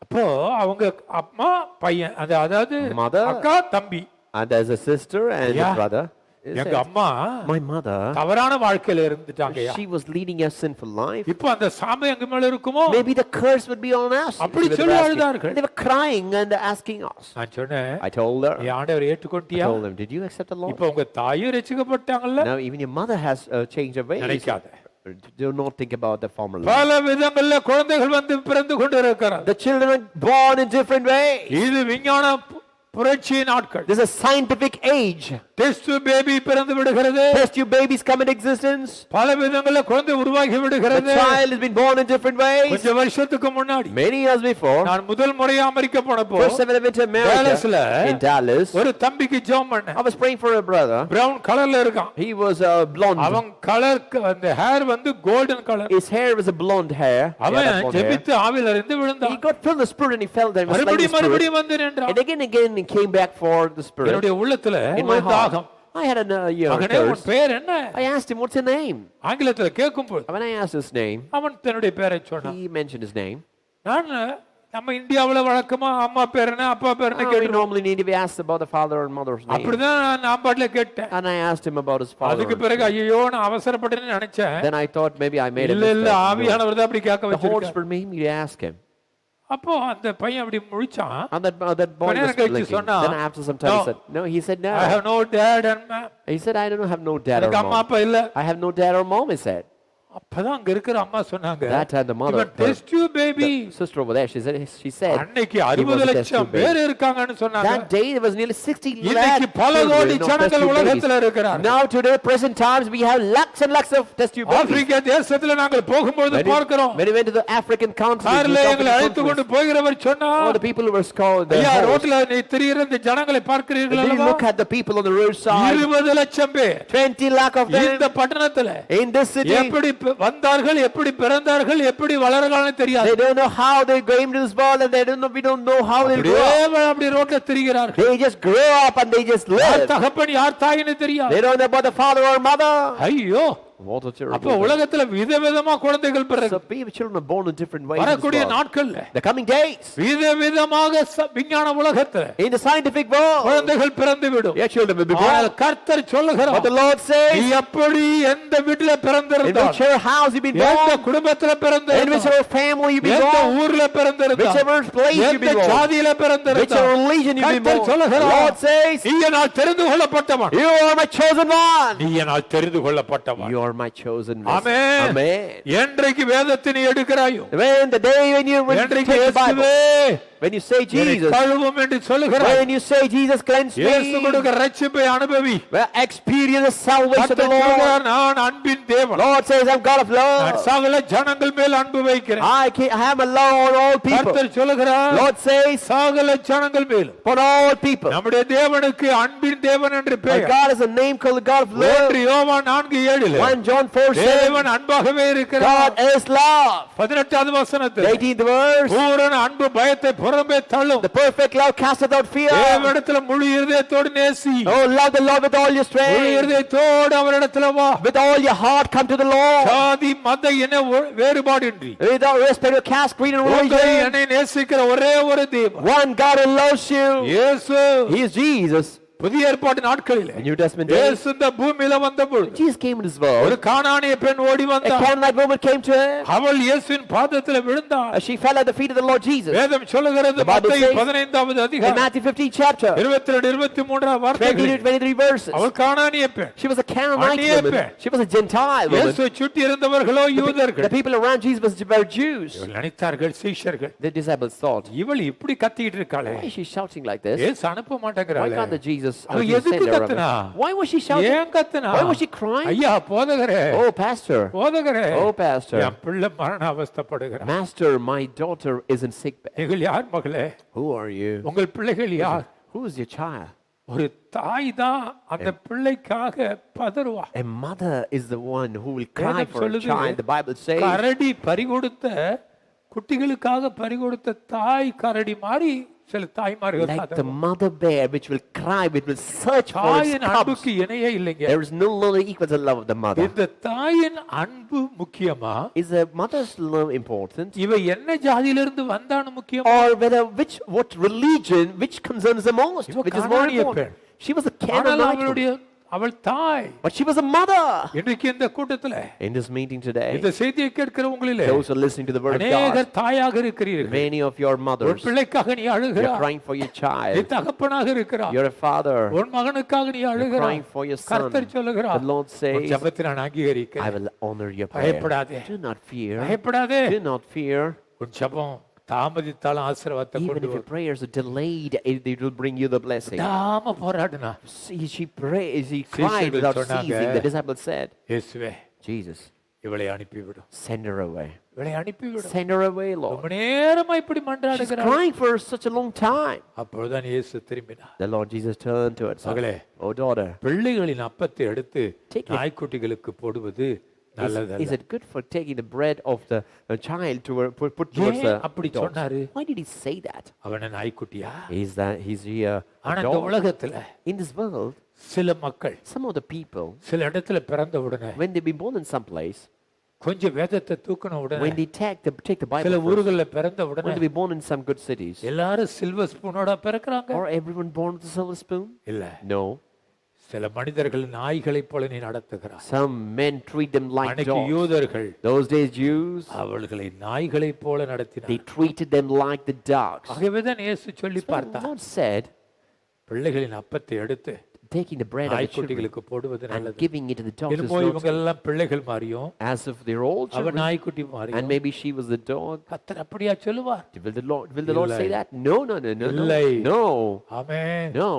அப்போ அவங்க அம்மா பையன், அதாவது Mother. அக்கா தம்பி. and there's a sister and Yeah. a brother. It எங்க says, அம்மா my mother, தவறான வாழ்க்கையில இருந்துட்டாங்க. she was leading a sinful life. இப்போ அந்த சாபம் எங்க மேல இருக்குமோ? Maybe the curse would be on us. அப்படி They were சொல்லி asking. அழுதார்கள். They were crying and asking us. நான் சொன்னேன், I told her, ஆண்டவரை I ஏற்றுக்கொண்டியா? told them, did you accept the Lord? இப்போ உங்க தாயும் ரட்சிக்கப்பட்டாங்கல்ல? Now even your mother has changed her ways. நினைக்காத. Do not think about the former life. பல விதங்கள்ல குழந்தைகள் வந்து பிறந்து கொண்டு இருக்கிறார். The children are born in different ways. இது விஞ்ஞான புரட்சி நாட்கள். This is a scientific age. Test baby பிறந்து விடுகிறது. Test tube babies come in existence. பல விதங்கள்ல குழந்தை உருவாகி The விடுகிறது. child has been born in different ways. கொஞ்ச வருஷத்துக்கு முன்னாடி Many years before, நான் முதல் முறையா அமெரிக்கா போனப்போ first time I went to Dallasல America, in Dallas, ஒரு தம்பிக்கு ஜெபம் பண்ணேன். I was praying for a brother. Brown கலர்ல இருக்கான். He was blonde. அவன் கலர் அந்த ஹேர் வந்து golden colour. His hair was a blonde hair. He had a அவன் blonde hair. ஜெபித்து ஆவியில இருந்து He விழுந்தான். got filled with the Spirit and he felt that he was like the Spirit. மறுபடியும் வந்து நின்றான். And again he came back for the Spirit. என்னுடைய உள்ளத்துல In my ஒரு தாகம். heart, I had a மகனே உன் thirst. பேர் என்ன? I asked him, what's your name? ஆங்கிலத்துல கேட்கும்போது When I asked his name, அவன் தன்னுடைய பேரை சொன்னான். he mentioned his name. நான் நம்ம இந்தியாவுல வழக்கமா அம்மா பேர் என்ன அப்பா பேர் என்ன We கேட்டு normally need to be asked about the father and mother's name. அப்படிதான் நான் பாட்டுல கேட்டேன். And I asked him about his father. அதுக்கு பிறகு ஐயோ நான் அவசரப்பட்டேன்னு நினைச்சேன். Then I thought maybe I made a இல்ல இல்ல mistake. No. ஆவியானவர் தான் அப்படி கேட்க The Holy வச்சிருக்கார். Spirit made me to ask him. அப்போ அந்த பையன் அப்படி முழிச்சான். And that boy கொஞ்ச was நேரம் கழிச்சு blinking. சொன்னா, Then after some time "No. he said, no, he said no. I have no dad and mom. He said, I don't have no dad or எனக்கு அம்மா mom. அப்பா இல்ல. I have no dad or mom, he said. அப்பதான் அங்க இருக்கிற அம்மா சொன்னாங்க, That time the mother, இவன் test tube baby. the sister over there, she said, அன்னைக்கு he was 60 a test லட்சம் tube பேர் baby. இருக்காங்கன்னு சொன்னாங்க. That day there was nearly 60 lakh இன்னைக்கு பல children கோடி of test ஜனங்கள் tube உலகத்துல babies. இருக்கிறாங்க. Now today, present times, we have lakhs and lakhs of test tube babies. Africa தேசத்துல நாங்கள் போகும்போது பார்க்கிறோம். When we went to the African countries, கார்ல we எங்களை அழைத்து கொண்டு போகிறவர் சொன்னா, all the people who were called the ஐயா host. ரோட்ல நீ திரியிற இந்த ஜனங்களை பார்க்கிறீர்கள் When you அல்லவா? look at the people on the roadside, 20 லட்சம் பேர் 20 lakh of இந்த them பட்டணத்துல in this city. எப்படி வந்தார்கள், எப்படி பிறந்தார்கள், எப்படி வளர்கிறார்கள் தெரியாது. They don't know how they came to this world, and we don't know how they grow up. அப்படி ரோட்ல திரிகிறார்கள். They just grow up and they just யார் live. தகப்பன் யார் தாயின்னு தெரியாது. They don't know about the father or mother. ஐயோ, What a அப்ப terrible thing. உலகத்துல விதவிதமா குழந்தைகள் So பிறகு children are born in different ways. in this வரக்கூடிய world. நாட்கள்ல The coming days, விதவிதமாக விஞ்ஞான உலகத்துல in the scientific world, குழந்தைகள் பிறந்து விடும். your children will be ஆனால் born. கர்த்தர் சொல்லுகிறார், But the Lord நீ says, எப்படி எந்த வீட்டுல in பிறந்திருந்தால், whichever house you've been எந்த born, குடும்பத்துல in பிறந்திருந்தால், whichever family you've been எந்த born, ஊர்ல பிறந்திருந்தால், whichever place you've எந்த been born, ஜாதியில whichever பிறந்திருந்தால், religion you've been கர்த்தர் born, the சொல்லுகிறார், Lord says, நீ என்னால் தெரிந்து கொள்ளப்பட்டவன், you are my chosen one. நீ என்னால் தெரிந்து கொள்ளப்பட்டவன். You are my chosen one. Amen. Amen. என்றைக்கு வேதத்தை நீ எடுக்கிறாயோ, When the day when you என்றைக்கு take the Bible, இயேசுவே when you say என்னை Jesus, கழுவும் என்று சொல்லுகிறாய், when you say Jesus cleanse இயேசு me, கொடுக்கிற ரட்சிப்பை அனுபவி. well, experience the salvation of the கர்த்தர் Lord. சொல்லுகிறார், நான் அன்பின் தேவன், Lord says, I'm God of நான் love. சகல ஜனங்கள் மேல் அன்பு வைக்கிறேன். I have a love on all people. கர்த்தர் சொல்லுகிறார், Lord says, சகல ஜனங்கள் மேலும். for all people. நம்முடைய தேவனுக்கு அன்பின் தேவன் என்று Our பெயர். God is a name called the God of love. 1 யோவான் 4:7 1 John 4:7. தேவன் அன்பாகவே இருக்கிறார். God is love. 18வது வசனத்தில் 18th verse. பூரண அன்பு பயத்தை புறம்பே தள்ளும். The perfect love casteth out fear. தேவனிடத்தில் முழு இருதயத்தோடு நேசி. Oh, love the Lord with all your முழு strength. இருதயத்தோடு அவரிடத்தில் வா. With all your heart come to the Lord. ஜாதி மத இன வேறுபாடின்றி Without respect of caste, creed, and உங்களை religion. என்னை நேசிக்கிற ஒரே ஒரு தேவன், One God who loves you. இயேசு He is Jesus. புதிய ஏற்பாட்டு நாட்களிலே In New Testament days, இயேசு இந்த பூமியில வந்தபொழுது Jesus came in this ஒரு world. கானானிய பெண் ஓடி A வந்தாள். Canaanite woman came to him. அவள் இயேசுவின் பாதத்தில் விழுந்தாள். She fell at the feet of the Lord Jesus. வேதம் சொல்லுகிறது The Bible மத்தேயு says 15வது In அதிகாரம் Matthew 15 chapter, 22 23 வார்த்தைகள் 22-23 verses. அவள் கானானிய பெண். She was a Canaanite அந்நிய woman. பெண். She was a Gentile woman. இயேசுவை சுற்றி இருந்தவர்களோ The யூதர்கள். people around Jesus were Jews. இவர்கள் நினைத்தார்கள் சீஷர்கள். The disciples thought, இவள் இப்படி கத்திட்டு இருக்காளே. why is she shouting like this? இயேசு அனுப்ப Why மாட்டேங்கறாளே. can't the Jesus அவ Jesus எதுக்கு send her கத்துனா? away? Why was she shouting? ஏன் கத்துனா? Why was she crying? ஐயா போதகரே. Oh, pastor. போதகரே. Oh, pastor. என் பிள்ளை மரண அவஸ்தைப்படுகிறார். Master, my daughter is in sick bed. நீங்கள் யார் மகளே? Who are you? உங்கள் பிள்ளைகள் யார்? Who is your child? ஒரு தாய் தான் அந்த பிள்ளைக்காக பதறுவா. A mother is the one who will cry வேதம் for a சொல்லுது, child. The Bible says, கரடி பறிகொடுத்த குட்டிகளுக்காக பறிகொடுத்த தாய் கரடி மாதிரி சில தாய்மார்கள் like the கதறும். mother bear which will cry, which will search for its தாயின் cubs. அன்புக்கு இணையே இல்லைங்க. There is no love equal to the love of the mother. இந்த தாயின் அன்பு முக்கியமா? Is a mother's love important? இவ என்ன ஜாதியிலிருந்து வந்தான்னு முக்கியமா? Or whether what religion which concerns the most, இவ which is more கானானிய important? பெண். She was a ஆனால் Canaanite அவளுடைய woman, அவள் தாய். but she was a mother. இன்றைக்கு இந்த கூட்டத்துல In this meeting today, இந்த செய்தியை கேட்கிறவங்களிலே those who are listening to the word of அநேகர் God, தாயாக இருக்கிறீர்கள். many of your ஒரு mothers, பிள்ளைக்காக நீ you're அழுகிறாய். crying for your நீ child. தகப்பனாக இருக்கிறாய். You're a father. உன் மகனுக்காக நீ You're அழுகிறாய். crying for your son. கர்த்தர் சொல்லுகிறார், The Lord உன் says, ஜெபத்தை நான் I அங்கீகரிக்கிறேன். will honor your prayer. பயப்படாதே. Do not fear. பயப்படாதே. Do not fear. உன் ஜெபம் தாமதித்தாலும் ஆசீர்வாதத்தை Even கொண்டு if your வரும். prayers are delayed, it will bring you the blessing. தாம போராடுனா. She prayed, she cried சீஷர்கள் without சொன்னாங்க, ceasing. The disciples said, இயேசுவே Jesus, இவளை அனுப்பிவிடும். send her away. இவளை அனுப்பிவிடும். Send her away, Lord. ரொம்ப நேரமா இப்படி She's மன்றாடுகிறாள். crying for such a long time. அப்பொழுதுதான் இயேசு திரும்பினார். The Lord Jesus turned to her. Son, மகளே, oh daughter, பிள்ளைகளின் அப்பத்தை எடுத்து Take it. நாய்க்குட்டிகளுக்கு போடுவது is நல்லதல்ல. it good for taking the bread of the child to put towards ஏன் the அப்படி dogs? சொன்னாரு? Why did he say that? அவன நாய்க்குட்டியா? He's here ஆனா a இந்த dog? உலகத்துல In this world, சில மக்கள் some of the people, சில இடத்துல பிறந்த உடனே when they be born in some place, கொஞ்சம் வேதத்தை தூக்கின உடனே when they take the சில Bible first, ஊர்கள்ல பிறந்த when உடனே they be born in some good cities, எல்லாரும் silver ஸ்பூனோட பிறக்குறாங்க. or everyone born with a silver spoon? இல்ல, No. சில மனிதர்கள் நாய்களைப் போல நீ நடத்துகிறாய். Some men treat them like அன்னைக்கு dogs. யூதர்கள் Those days Jews, அவர்களை நாய்களைப் போல they நடத்தினார். treated them like the dogs. ஆகவேதான் இயேசு சொல்லி So the பார்த்தார், Lord said, பிள்ளைகளின் அப்பத்தை எடுத்து taking the bread of the children நாய்க்குட்டிகளுக்கு போடுவது and நல்லது. giving it to the dogs is என்னமோ not இவங்க எல்லாம் பிள்ளைகள் மாதிரியும் as if they're all அவ children, நாய்க்குட்டி and மாதிரியும் maybe she was the dog. கர்த்தர் அப்படியா சொல்லுவார்? Will the Lord say இல்லை. that? No, no, no, no, no. இல்லை. No, ஆமென். no.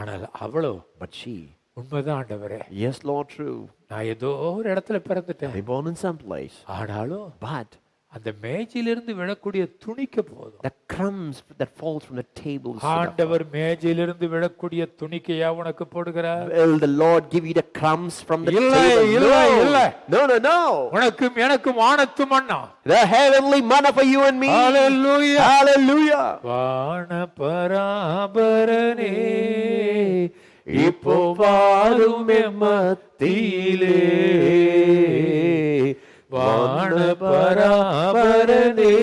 ஆனால் அவளோ But she, உண்மைதான் ஆண்டவரே, yes, Lord, true. நான் ஏதோ ஒரு இடத்துல பிறந்துட்டேன். They born in some place, ஆனாலும் but அந்த மேஜையிலிருந்து விழக்கூடிய துணிக்கு போதும். the crumbs that falls from the table. ஆண்டவர் மேஜையிலிருந்து விழக்கூடிய துணிக்கையா உனக்கு போடுகிறார்? Will the Lord give you the crumbs from the இல்லை, table? இல்லை, இல்லை. No, no, no. உனக்கும் எனக்கும் வானத்து மன்னா. The heavenly manna for you and me. Hallelujah. Hallelujah. வான பராபரனே இப்போ வாரும் மத்தியிலே, வான பராபரனே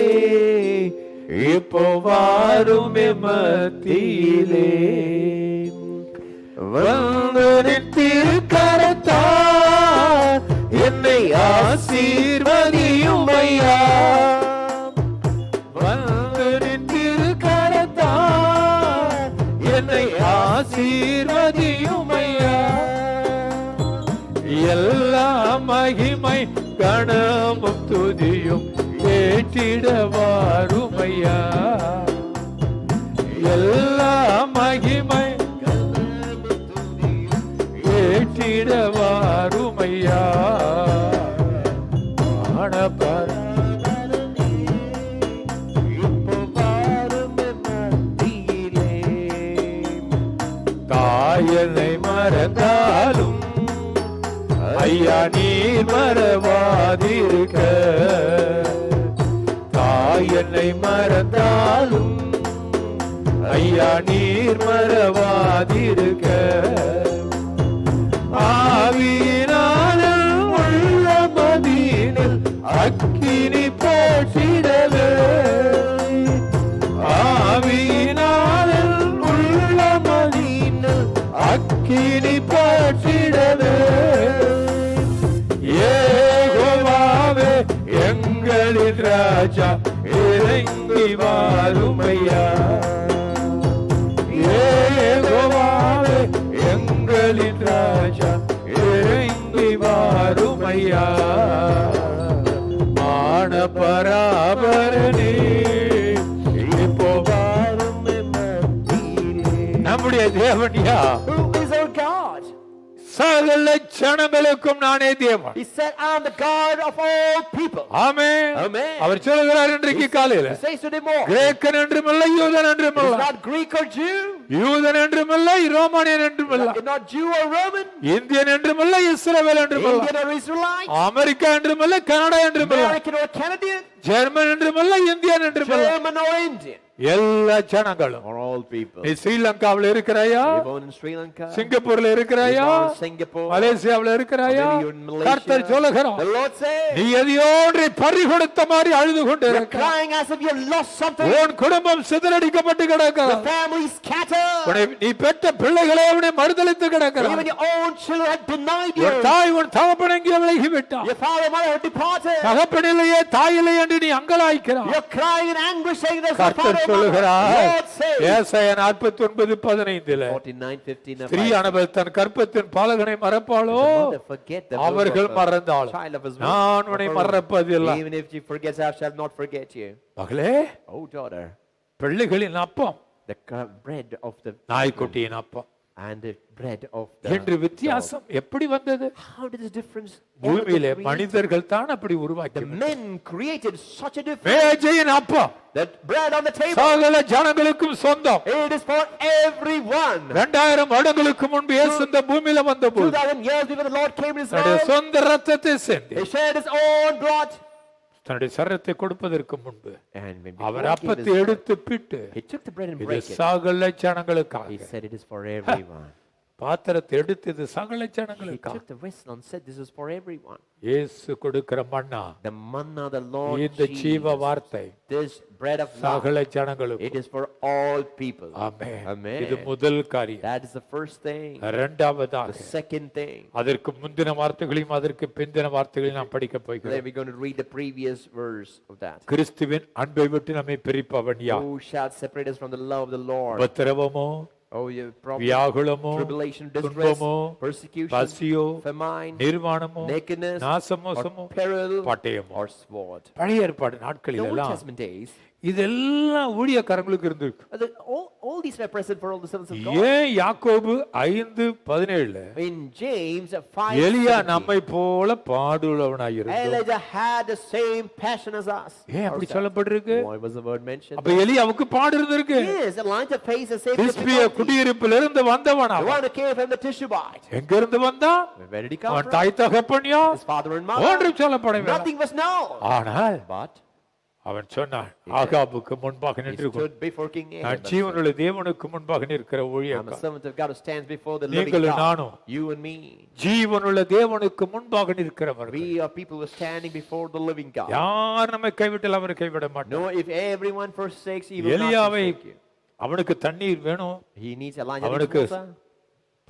இப்போ வாரும் மத்தியிலே, வந்தனின் திருக்கரத்தால் என்னை ஆசீர்வதியும் ஐயா, வந்தனின் திருக்கரத்தால் என்னை ஆசீர்வதியும் ஐயா, எல்லா மகிமை கணமும் துதியும் ஏற்றிட வாரும் ஐயா, எல்லா மகிமை ஏற்றிட வாரும் ஐயா, தாயனை மறந்தாலும் ஐயா நீர் மறவாதிருக்க, தாயனை மறந்தாலும் ஐயா நீர் மறவாதிருக்க, ஆவியினாலும் உள்ள மதீனில் அக்கினி போற்றிடவே, ஆவியினாலும் உள்ள மதீனில் ராஜா இறங்கி வாருமையா. யெகோவாவே எங்களின் ராஜா இறங்கி வாருமையா. மான பராபரனே இப்போ வாரும் நம்முடைய தேவனியா. Who is our God? சகல ஜனங்களுக்கும் நானே தேவன். He said, I am the God of all people. Amen. Amen. அவர் சொல்கிறார் இன்றைக்கு காலையில, He says to them all, கிரேக்கன் என்றுமல்ல யூதன் it என்றுமல்ல, is not Greek or Jew, யூதன் என்றுமல்ல ரோமானியன் என்றுமல்ல, not Jew or Roman, Indian என்றுமல்ல இஸ்ரவேல் என்றுமல்ல, Indian or Israelite, அமெரிக்கா என்றுமல்ல கனடா என்றுமல்ல, American or Canadian, ஜெர்மன் என்றுமல்ல இந்தியன் என்றுமல்ல, German or Indian, எல்லா ஜனங்களும். or all people. நீ ஸ்ரீலங்காவில் இருக்கிறாயா, You're born in Sri Lanka, சிங்கப்பூர்ல இருக்கிறாயா, you're born in Singapore, மலேசியாவில் இருக்கிறாயா, maybe you're in Malaysia. கர்த்தர் சொல்லுகிறார், The Lord says, நீ எதையோன்றை பறிகொடுத்த மாதிரி அழுது கொண்டு you're இருக்க, crying as if you lost something, உன் குடும்பம் சிதறடிக்கப்பட்டு கிடக்கிறது, the family is scattered, உன்னை- நீ பெற்ற பிள்ளைகளை அவனை மறுதலித்து even கிடக்கிறார், your own children have denied you, உன் தாய் உன் தகப்பன் எங்கே விலகி விட்டார், your father and mother have departed, தகப்பனிலேயே தாயில்லை என்று நீ அங்கலாய்க்கிறார். you're crying in anguish saying there's no father கர்த்தர் or mother. சொல்லுகிறார், Lord says, ஏசாயா 49:15 49:15 ஸ்திரீயானவள் தன் கர்ப்பத்தின் பாலகனை மறப்பாளோ, அவர்கள் மறந்தாலும் நான் உன்னை மறப்பதில்லை. Even if she forgets, I shall not forget you. மகளே, Oh daughter, பிள்ளைகளின் அப்பம் the bread of the நாய்க்குட்டியின் அப்பம் and the bread of என்று the வித்தியாசம் எப்படி வந்தது? how did this difference பூமியிலே create? மனிதர்கள் தான் அப்படி The உருவாக்கி men created such a difference. மேஜையின் அப்பம் That bread on the table, சகல ஜனங்களுக்கும் சொந்தம். it is for everyone. 2000 வருடங்களுக்கு முன்பு இயேசு இந்த பூமியில வந்தபோது 2000 years before the Lord came in His தன்னுடைய world, சொந்த ரத்தத்தை சிந்தி He shed His own blood. தன்னுடைய சரத்தை கொடுப்பதற்கு முன்பு And when our before He gave அப்பத்தை His எடுத்து பிட்டு, He took the bread and இது broke it. சகல ஜனங்களுக்காக, He said it is for everyone. பாத்திரத்தை எடுத்து இது சகல He ஜனங்களுக்காக, took the vessel and said this is for everyone. இயேசு கொடுக்கிற மன்னா, The manna, the Lord இந்த ஜீவ Jesus, வார்த்தை this bread of life, சகல ஜனங்களுக்கு. it is for all people. Amen. Amen. இது முதல் காரியம். That is the first thing. இரண்டாவதாக The second thing, அதற்கு முந்தின வார்த்தைகளையும் அதற்கு பிந்தின வார்த்தைகளையும் நாம் படிக்க today போகிறோம். we're going to read the previous verse of that. கிறிஸ்துவின் அன்பை விட்டு நம்மை பிரிப்பவன் யார்? Who shall separate us from the love of the Lord? உபத்திரவமோ, Oh, your problem, வியாகுலமோ, tribulation, distress, துன்பமோ, persecution, பசியோ, famine, நிர்வாணமோ, nakedness, நாசமோசமோ, or peril, பட்டயமோ. or sword. பழைய ஏற்பாடு In நாட்களில் the Old எல்லாம் Testament days, இதெல்லாம் ஊழியக்காரங்களுக்கு இருந்திருக்கு. all these were present for all the servants of God. ஏன் யாக்கோபு 5:17 In James எலியா 5:17, நம்மை போல பாடுள்ளவனாயிருந்தான். Elijah had the same passion as us. ஏன் அப்படி சொல்லப்பட்டிருக்கு? Why was the word mentioned? அப்ப எலியாவுக்கு பாடு இருந்திருக்கு. Yes, Elijah faced the same கிறிஸ்பிய difficulty. குடியிருப்பிலிருந்து வந்தவன் The அவன். one who came from the Tishbite. எங்க இருந்து வந்தா? Where did he come அவன் from? தாய் தகப்பன்யா His father and mother. ஒன்றும் சொல்லப்படவில்லை. Nothing was known. ஆனால் But அவன் சொன்னான், ஆகாபுக்கு முன்பாக he நின்று stood before King நான் Ahab. ஜீவனுள்ள தேவனுக்கு முன்பாக நிற்கிற I'm a ஊழியக்காரன். servant of God who stands before the living நீங்களும் God. நானும் You and me. ஜீவனுள்ள தேவனுக்கு முன்பாக நிற்கிறவர்கள். We are people who are standing before the living God. யார் நம்மை கைவிட்டால் அவர் கைவிட மாட்டார். No, if everyone forsakes, he will not எலியாவை forsake you. அவனுக்கு தண்ணீர் வேணும், He needs Elijah needs அவனுக்கு water.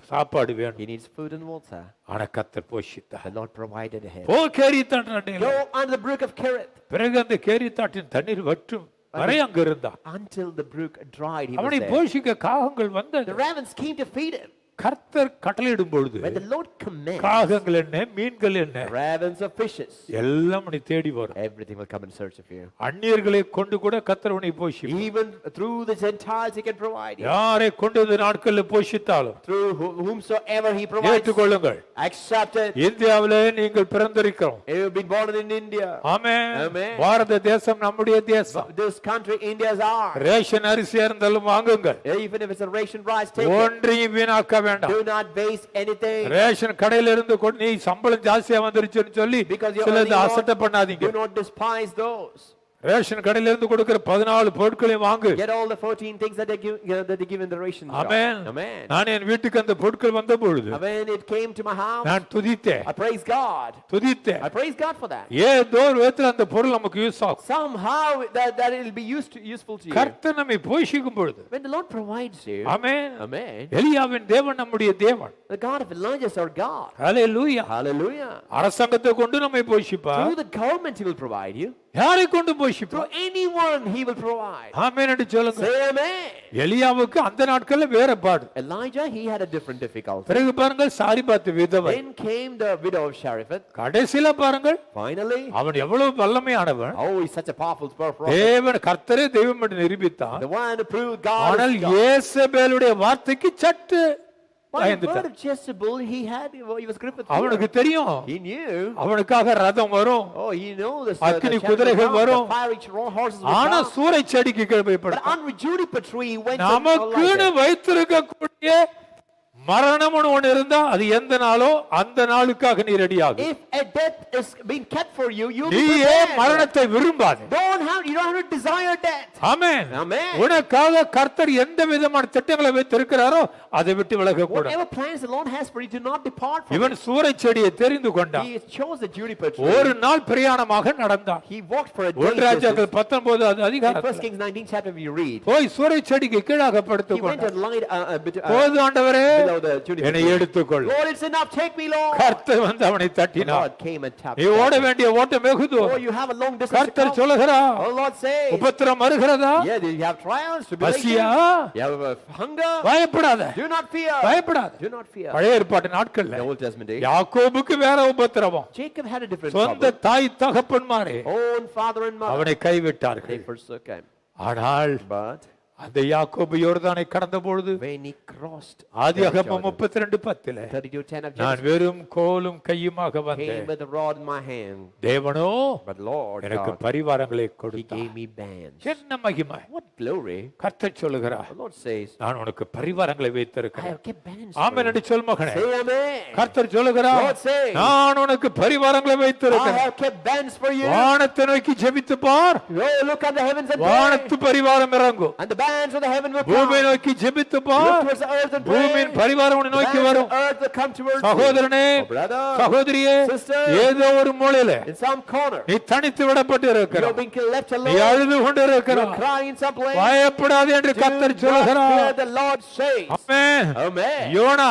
சாப்பாடு வேணும். He needs food and water. ஆனா கர்த்தர் போஷித்தார். The Lord provided him. போ கேரித்தாட்டில் Go under the brook of Kerith. பிறகு அந்த கேரித்தாட்டின் தண்ணீர் வற்றும் வரை அங்க இருந்தான். Until the brook dried, he was அவனை there. போஷிக்க காகங்கள் வந்தது. The ravens came to feed him. கர்த்தர் கட்டளையிடும் பொழுது When the Lord commands, காகங்கள் என்ன, மீன்கள் என்ன, ravens or fishes, எல்லாம் உன்னை தேடி வரும். everything will come in search of you. அந்நியர்களை கொண்டு கூட கர்த்தர் உன்னை போஷிப்பார். Even through the Gentiles, he can provide you. யாரை கொண்டு இந்த நாட்களில் போஷித்தாலும் Through whomsoever he provides, ஏற்றுக்கொள்ளுங்கள். accept it. இந்தியாவிலே நீங்கள் பிறந்திருக்கிறோம். You've been born in India. Amen. Amen. பாரத தேசம் நம்முடைய தேசம். This country, India, is ours. Ration அரிசியா இருந்தாலும் வாங்குங்கள். Even if it's a ration rice, take it. ஒன்றையும் வீணாக்க வேண்டாம். Do not waste anything. Ration கடையில இருந்து நீ சம்பளம் ஜாஸ்தியா வந்துருச்சுன்னு சொல்லி Because you're சிலது earning அசட்டை more, பண்ணாதீங்க. do not despise those. Ration கடையில இருந்து கொடுக்கிற 14 பொருட்களையும் வாங்கு. Get all the 14 things that they give in the ration jar. Amen. Amen. நான் என் வீட்டுக்கு அந்த பொருட்கள் வந்த பொழுது When it came to my house, நான் துதித்தேன். I praise God. துதித்தேன். I praise God for that. ஏதோ ஒரு விதத்துல அந்த பொருள் நமக்கு யூஸ் ஆகும். Somehow that it will be useful to you. கர்த்தர் நம்மை போஷிக்கும் பொழுது. When the Lord provides you, amen. Amen. எலியாவின் தேவன் நம்முடைய தேவன். The God of Elijah is our God. Hallelujah. Hallelujah. அரசாங்கத்தை கொண்டு நம்மை போஷிப்பார். Through the government he will provide you. யாரை கொண்டு போஷிப்பார்? Through anyone he will provide. ஆமென் என்று சொல்லுங்க. Say amen. எலியாவுக்கு அந்த நாட்கள்ல வேற பாடு. Elijah, he had a different difficulty. பிறகு பாருங்கள் சாரிபாத் விதவை. Then came the widow of Sharephath. கடைசில பாருங்கள் Finally, அவன் எவ்வளவு வல்லமையானவன். oh, he's such a powerful prophet. தேவன் கர்த்தரே தெய்வம் என்று நிரூபித்தான். The one who proved God ஆனால் is God. யேசபேலுடைய வார்த்தைக்கு சற்று By the word பயந்துட்டான். of Jezebel, he was gripped with அவனுக்கு fear. தெரியும் He knew. அவனுக்காக ரதம் வரும், Oh, he knew the அக்கினி chariots குதிரைகள் would come, வரும். the fiery horses would ஆனா come. சூறை செடிக்கு But பயப்படுத்தான். on juniper tree, he went to நமக்குன்னு Elijah. வைத்திருக்கக்கூடிய மரணம்னு ஒண்ணு இருந்தா அது எந்த நாளோ அந்த நாளுக்காக நீ ரெடியாகு. If a death is being kept for you, you நீ be ஏன் prepared. மரணத்தை விரும்பாதே. You don't have to desire death. Amen. Amen. உனக்காக கர்த்தர் எந்த விதமான திட்டங்களை வைத்திருக்கிறாரோ அதை விட்டு விலக கூடாது. Whatever plans the Lord has for you, do not depart from இவன் it. சூறை செடியை தெரிந்து கொண்டான். He chose the juniper tree. ஒரு நாள் பிரயாணமாக நடந்தான். He walked for a day. ஒன்று ராஜாக்கள் 19 In 1 அதிகாரத்தில் Kings 19 chapter, we read. போய் சூறை செடிக்கு கீழாக He படுத்துக் went கொண்டான். and lied போது ஆண்டவரே below the juniper என்னை tree. எடுத்துக்கொள். Lord, it's enough. Take me, Lord. கர்த்தர் வந்து அவனை The தட்டினார். Lord came and tapped நீ ஓட him. வேண்டிய ஓட்டம் வெகு Oh, தூரம். you have a long distance to கர்த்தர் come. சொல்லுகிறார், Oh, Lord says. உபத்திரம் வருகிறதா? Yeah, do you have trials, tribulation? பசியா? You have hunger? பயப்படாத, Do not fear. பயப்படாத. Do not fear. பழைய ஏற்பாட்டு நாட்கள்ல The Old Testament days. யாக்கோபுக்கு வேற உபத்திரவம். Jacob had a different சொந்த problem. தாய் தகப்பன்மாரே Own father and mother. அவனை They கைவிட்டார்கள். forsook him. ஆனால் But அந்த யாக்கோபு யோர்தானை கடந்த பொழுது when he crossed ஆதியாகமம் Jordan, 32:10 32:10 of நான் Genesis, வெறும் கோலும் கையுமாக came வந்தேன். with a rod in my hand. தேவனோ But Lord எனக்கு God, பரிவாரங்களை he கொடுத்தார். gave me bands. என்ன மகிமை! What glory. கர்த்தர் சொல்லுகிறார், The Lord says, நான் உனக்கு பரிவாரங்களை I வைத்திருக்கிறேன். have kept bands. Amen for you. என்று சொல் மகனே. Say amen. கர்த்தர் சொல்லுகிறார், Lord says, நான் உனக்கு பரிவாரங்களை I வைத்திருக்கிறேன். have kept bands for you. வானத்தை நோக்கி ஜெபித்து பார், Oh, look at the heavens and pray. வானத்து பரிவாரம் இறங்கும். And the bands of the heaven will பூமியை come. நோக்கி ஜெபித்து Look bar, towards the earth and pray. பூமியின் பரிவாரம் உன்னை The நோக்கி bands of வரும். the earth will come towards you. சகோதரனே, Oh, brother, சகோதரியே, sister, ஏதோ ஒரு மூலையில in some corner, நீ தனித்து விடப்பட்டு you're இருக்கிறாய். being left நீ alone. அழுது கொண்டு You're இருக்கிறாய். crying in some place. பயப்படாதே என்று Do கர்த்தர் not fear, சொல்லுகிறார். the Lord says. ஆமென். Amen. யோனா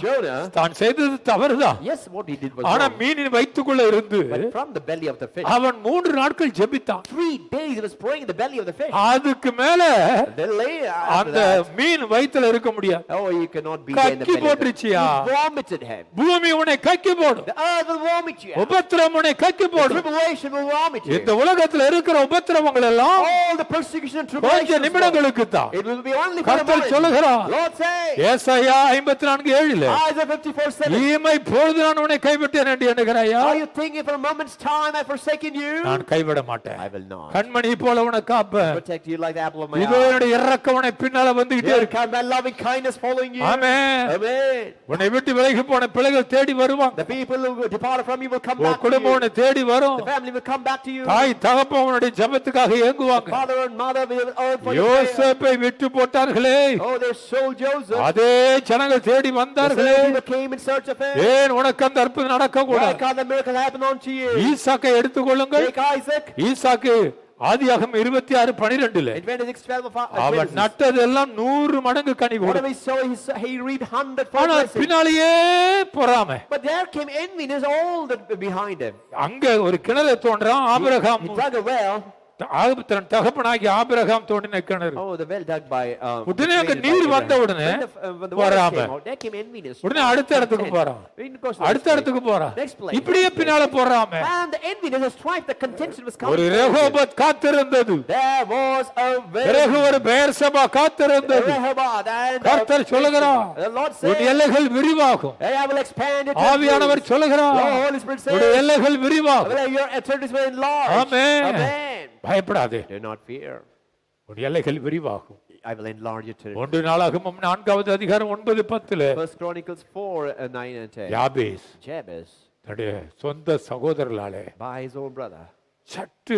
Jonah, தான் செய்தது தவறுதான். yes, what he did was ஆனா wrong. மீனின் வயிற்றுக்குள்ள இருந்து But from the belly of the fish, அவன் 3 நாட்கள் ஜெபித்தான். 3 days he was praying in the belly of the fish. அதுக்கு மேல Then later, after அந்த that, மீன் வயித்துல இருக்க முடியாது. oh, you cannot be there in the கக்கி belly of the fish. போட்டுச்சியா? He vomited him. பூமி உன்னை கக்கி போடும். The earth will vomit you. உபத்திரம் உன்னை கக்கி The போடும். tribulation will vomit you. இந்த உலகத்துல இருக்கிற உபத்திரவங்கள் எல்லாம் All the persecution and கொஞ்ச tribulation, நிமிடங்களுக்கு தான். it will be only for a கர்த்தர் moment. சொல்லுகிறார். Lord say, ஏசாயா 54:7 Isaiah 54:7. ஈமை பொழுது நான் உன்னை கைவிட்டேன் என்று எண்ணுகிறாயா? Are you thinking for a moment's time I've forsaken you? நான் கைவிட மாட்டேன். I will not. கண்மணி போல உன்னை காப்பேன். Protect you like the apple of my இதோ eye. என்னுடைய இரக்கம் உன்னை பின்னால வந்துகிட்டே Here இருக்கு. come my loving kindness following you. Amen. Amen. உன்னை விட்டு விலகி போன பிள்ளைகள் தேடி வருவாங்க. The people who departed from you will come உன் back to குடும்பம் you. உன்னை தேடி வரும். The family will come back to you. தாய் தகப்பன் உன்னுடைய ஜெபத்துக்காக ஏங்குவாங்க. Father and mother will earn for your prayer. யோசேப்பை விட்டு போட்டார்களே, Oh, they sold Joseph. அதே ஜனங்கள் தேடி The வந்தார்களே. same people came in search of him. ஏன் உனக்கு அந்த அற்புதம் நடக்க Why கூடாது? can't the miracle happen unto you? ஈசாக்கை எடுத்துக்கொள்ளுங்கள். Take Isaac. ஈசாக்கு ஆதியாகமம் 26:12 In 26:12 of அவன் Genesis. நட்டதெல்லாம் 100 மடங்கு கனி Whatever கொடுக்கும். he sowed, he reaped 100 ஆனா blessings. பின்னாலேயே பொறாமை. But there came enviness all that behind him. அங்க ஒரு கிணறு தோன்றான். Abraham He dug a well. தன் தகப்பனாகி ஆபிரகாம் தோண்டின கிணறு. Oh, the well dug by. உடனே அங்க created by நீர் Abraham. வந்த உடனே When the water பொறாமை. came out, there came enviness. உடனே அடுத்த இடத்துக்கு போறான். He goes to the அடுத்த next இடத்துக்கு போறான். Next place. இப்படியே பின்னால போறாம. And the enviness, the strife, the contention was ஒரு coming. ரெகோபத் காத்திருந்தது. There was a பிறகு well. ஒரு பெயர்சபா காத்திருந்தது. Rehoboth and கர்த்தர் சொல்லுகிறார், the Lord உன் said, எல்லைகள் விரிவாகும். I will expand it. ஆவியானவர் சொல்லுகிறார், The Holy Spirit says, உன் எல்லைகள் விரிவாகும். your territories will enlarge. Amen. Amen. பயப்படாதே, Do not fear. உன் எல்லைகள் விரிவாகும். I will enlarge your territory. 1 நாளாகமம் 4வது அதிகாரம் 9:10 First Chronicles 4:9 and 10. Jabez Jabez, தன்னுடைய சொந்த சகோதரர்களாலே by his own brother. சற்று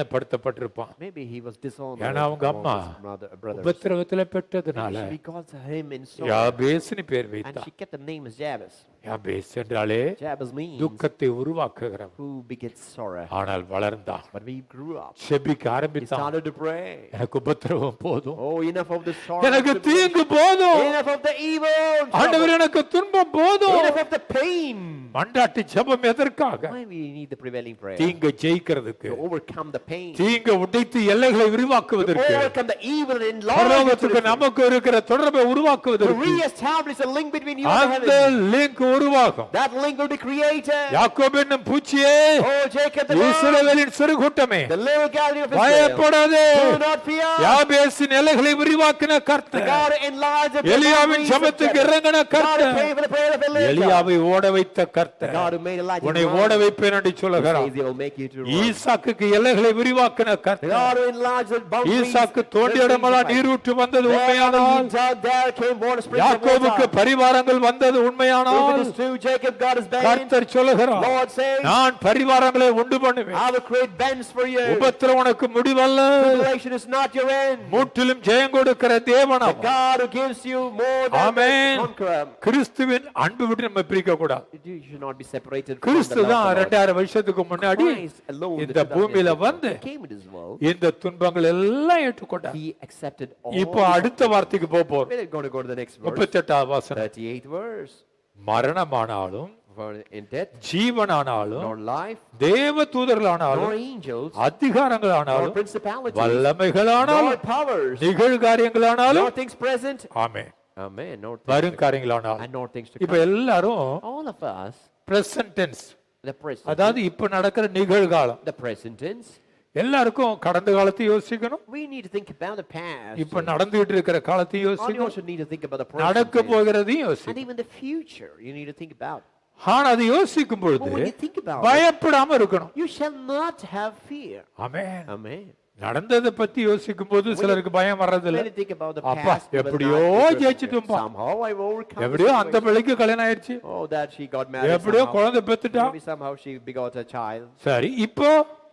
கனவீனப்படுத்தப்பட்டிருப்பான். Maybe he was dishonored ஏன்னா அவங்க among அம்மா his brothers. உபத்திரவத்துல பெற்றதுனால She calls him in sorrow. யாபேஸ்னு பேர் And வைத்தான். she kept the name as Jabez. யாபேஸ் என்றாலே Jabez means துக்கத்தை உருவாக்குகிறவன். who begets sorrow. ஆனால் வளர்ந்தான், But when he grew up, செபிக்க he ஆரம்பித்தான். started to pray. எனக்கு உபத்திரவம் போதும், Oh, enough of the sorrow. எனக்கு தீங்கு போதும், Enough of the evil. ஆண்டவர் எனக்கு துன்பம் போதும். Enough of the pain. மன்றாட்டு ஜெபம் எதற்காக? Why we need the prevailing prayer? தீங்கை ஜெயிக்கிறதுக்கு, To overcome the pain. தீங்கை உடைத்து எல்லைகளை To விரிவாக்குவதற்கு, overcome the evil and enlarge பரலோகத்துக்கு it. நமக்கு இருக்கிற தொடர்பை To உருவாக்குவதற்கு re-establish a link between you and அந்த heaven. லிங்க் உருவாகும். That link will be created. யாக்கோபு என்னும் பூச்சியே, Oh Jacob the bird, இஸ்ரவேலின் சிறுகூட்டமே, the little gathering of Israel. பயப்படாதே. Do not fear. யாபேசின் எல்லைகளை விரிவாக்கின The கர்த்தர், God enlarged the எலியாவின் ஜெபத்துக்கு இறங்கின God who கர்த்தர், paid for the prayer of Elijah. எலியாவை ஓட வைத்த கர்த்தர், God who made Elijah உன்னை run. ஓட வைப்பேன் என்று He சொல்லுகிறார். says he will make you to run. ஈசாக்குக்கு எல்லைகளை விரிவாக்கின The கர்த்தர், God who enlarged the boundaries. ஈசாக்கு தோண்டிய இடமெல்லாம் நீரூற்று வந்தது உண்மையானால், There came water springs of யாக்கோபுக்கு water. பரிவாரங்கள் வந்தது If it உண்மையானால், is true, Jacob got his band. கர்த்தர் சொல்லுகிறார், Lord says, நான் பரிவாரங்களை உண்டு பண்ணுவேன். I will create bands for you. உபத்திரம் உனக்கு முடிவல்ல, Tribulation is not your end. முற்றிலும் ஜெயம் கொடுக்கிற தேவனாம். The God who gives you more than Amen. the conqueror. கிறிஸ்துவின் அன்பு விட்டு நம்ம பிரிக்க கூடாது. You should not be separated from Kristu the தான் love of God. 2000 வருஷத்துக்கு முன்னாடி Christ alone, இந்த பூமியில வந்து He came in this world. இந்த துன்பங்கள் எல்லாம் ஏற்றுக்கொண்டார். He accepted all. இப்போ அடுத்த வார்த்தைக்கு போறோம். We're going to go to the next verse. 38வது வசனம். 38th verse. மரணமானாலும், For in death, ஜீவனானாலும், nor life, தேவ nor தூதர்களானாலும், angels, nor அதிகாரங்களானாலும், principalities, வல்லமைகளானாலும், nor powers, நிகழ்காரியங்களானாலும், nor things present. ஆமென், Amen. Nor things வரும் to காரியங்களானாலும். and nor things to இப்ப come. எல்லாரும் All of us, present tense, the present, அதாவது இப்ப நடக்கிற நிகழ்காலம். the present tense. எல்லாருக்கும் கடந்த காலத்தை யோசிக்கணும், We need to think about the past. இப்ப நடந்துகிட்டு இருக்கிற காலத்தையும் And you யோசிக்கணும், also need to think about the present நடக்க tense. போகிறதையும் And யோசிக்கணும். even the future you need to think about. ஆனா அது யோசிக்கும் பொழுது But when you think about it, பயப்படாம இருக்கணும். you shall not have fear. Amen. Amen. நடந்ததை பத்தி யோசிக்கும் போது சிலருக்கு பயம் வர்றதில்ல. When you think about the அப்பா past, you will எப்படியோ not be ஜெயிச்சிட்டோம்பா, somehow I've overcome. எப்படியோ the அந்த situation. பிள்ளைக்கு கல்யாணம் ஆயிடுச்சு, Oh, that she got married. எப்படியோ Somehow. குழந்தை பெத்துட்டா. Maybe somehow she begot a child. சரி, இப்போ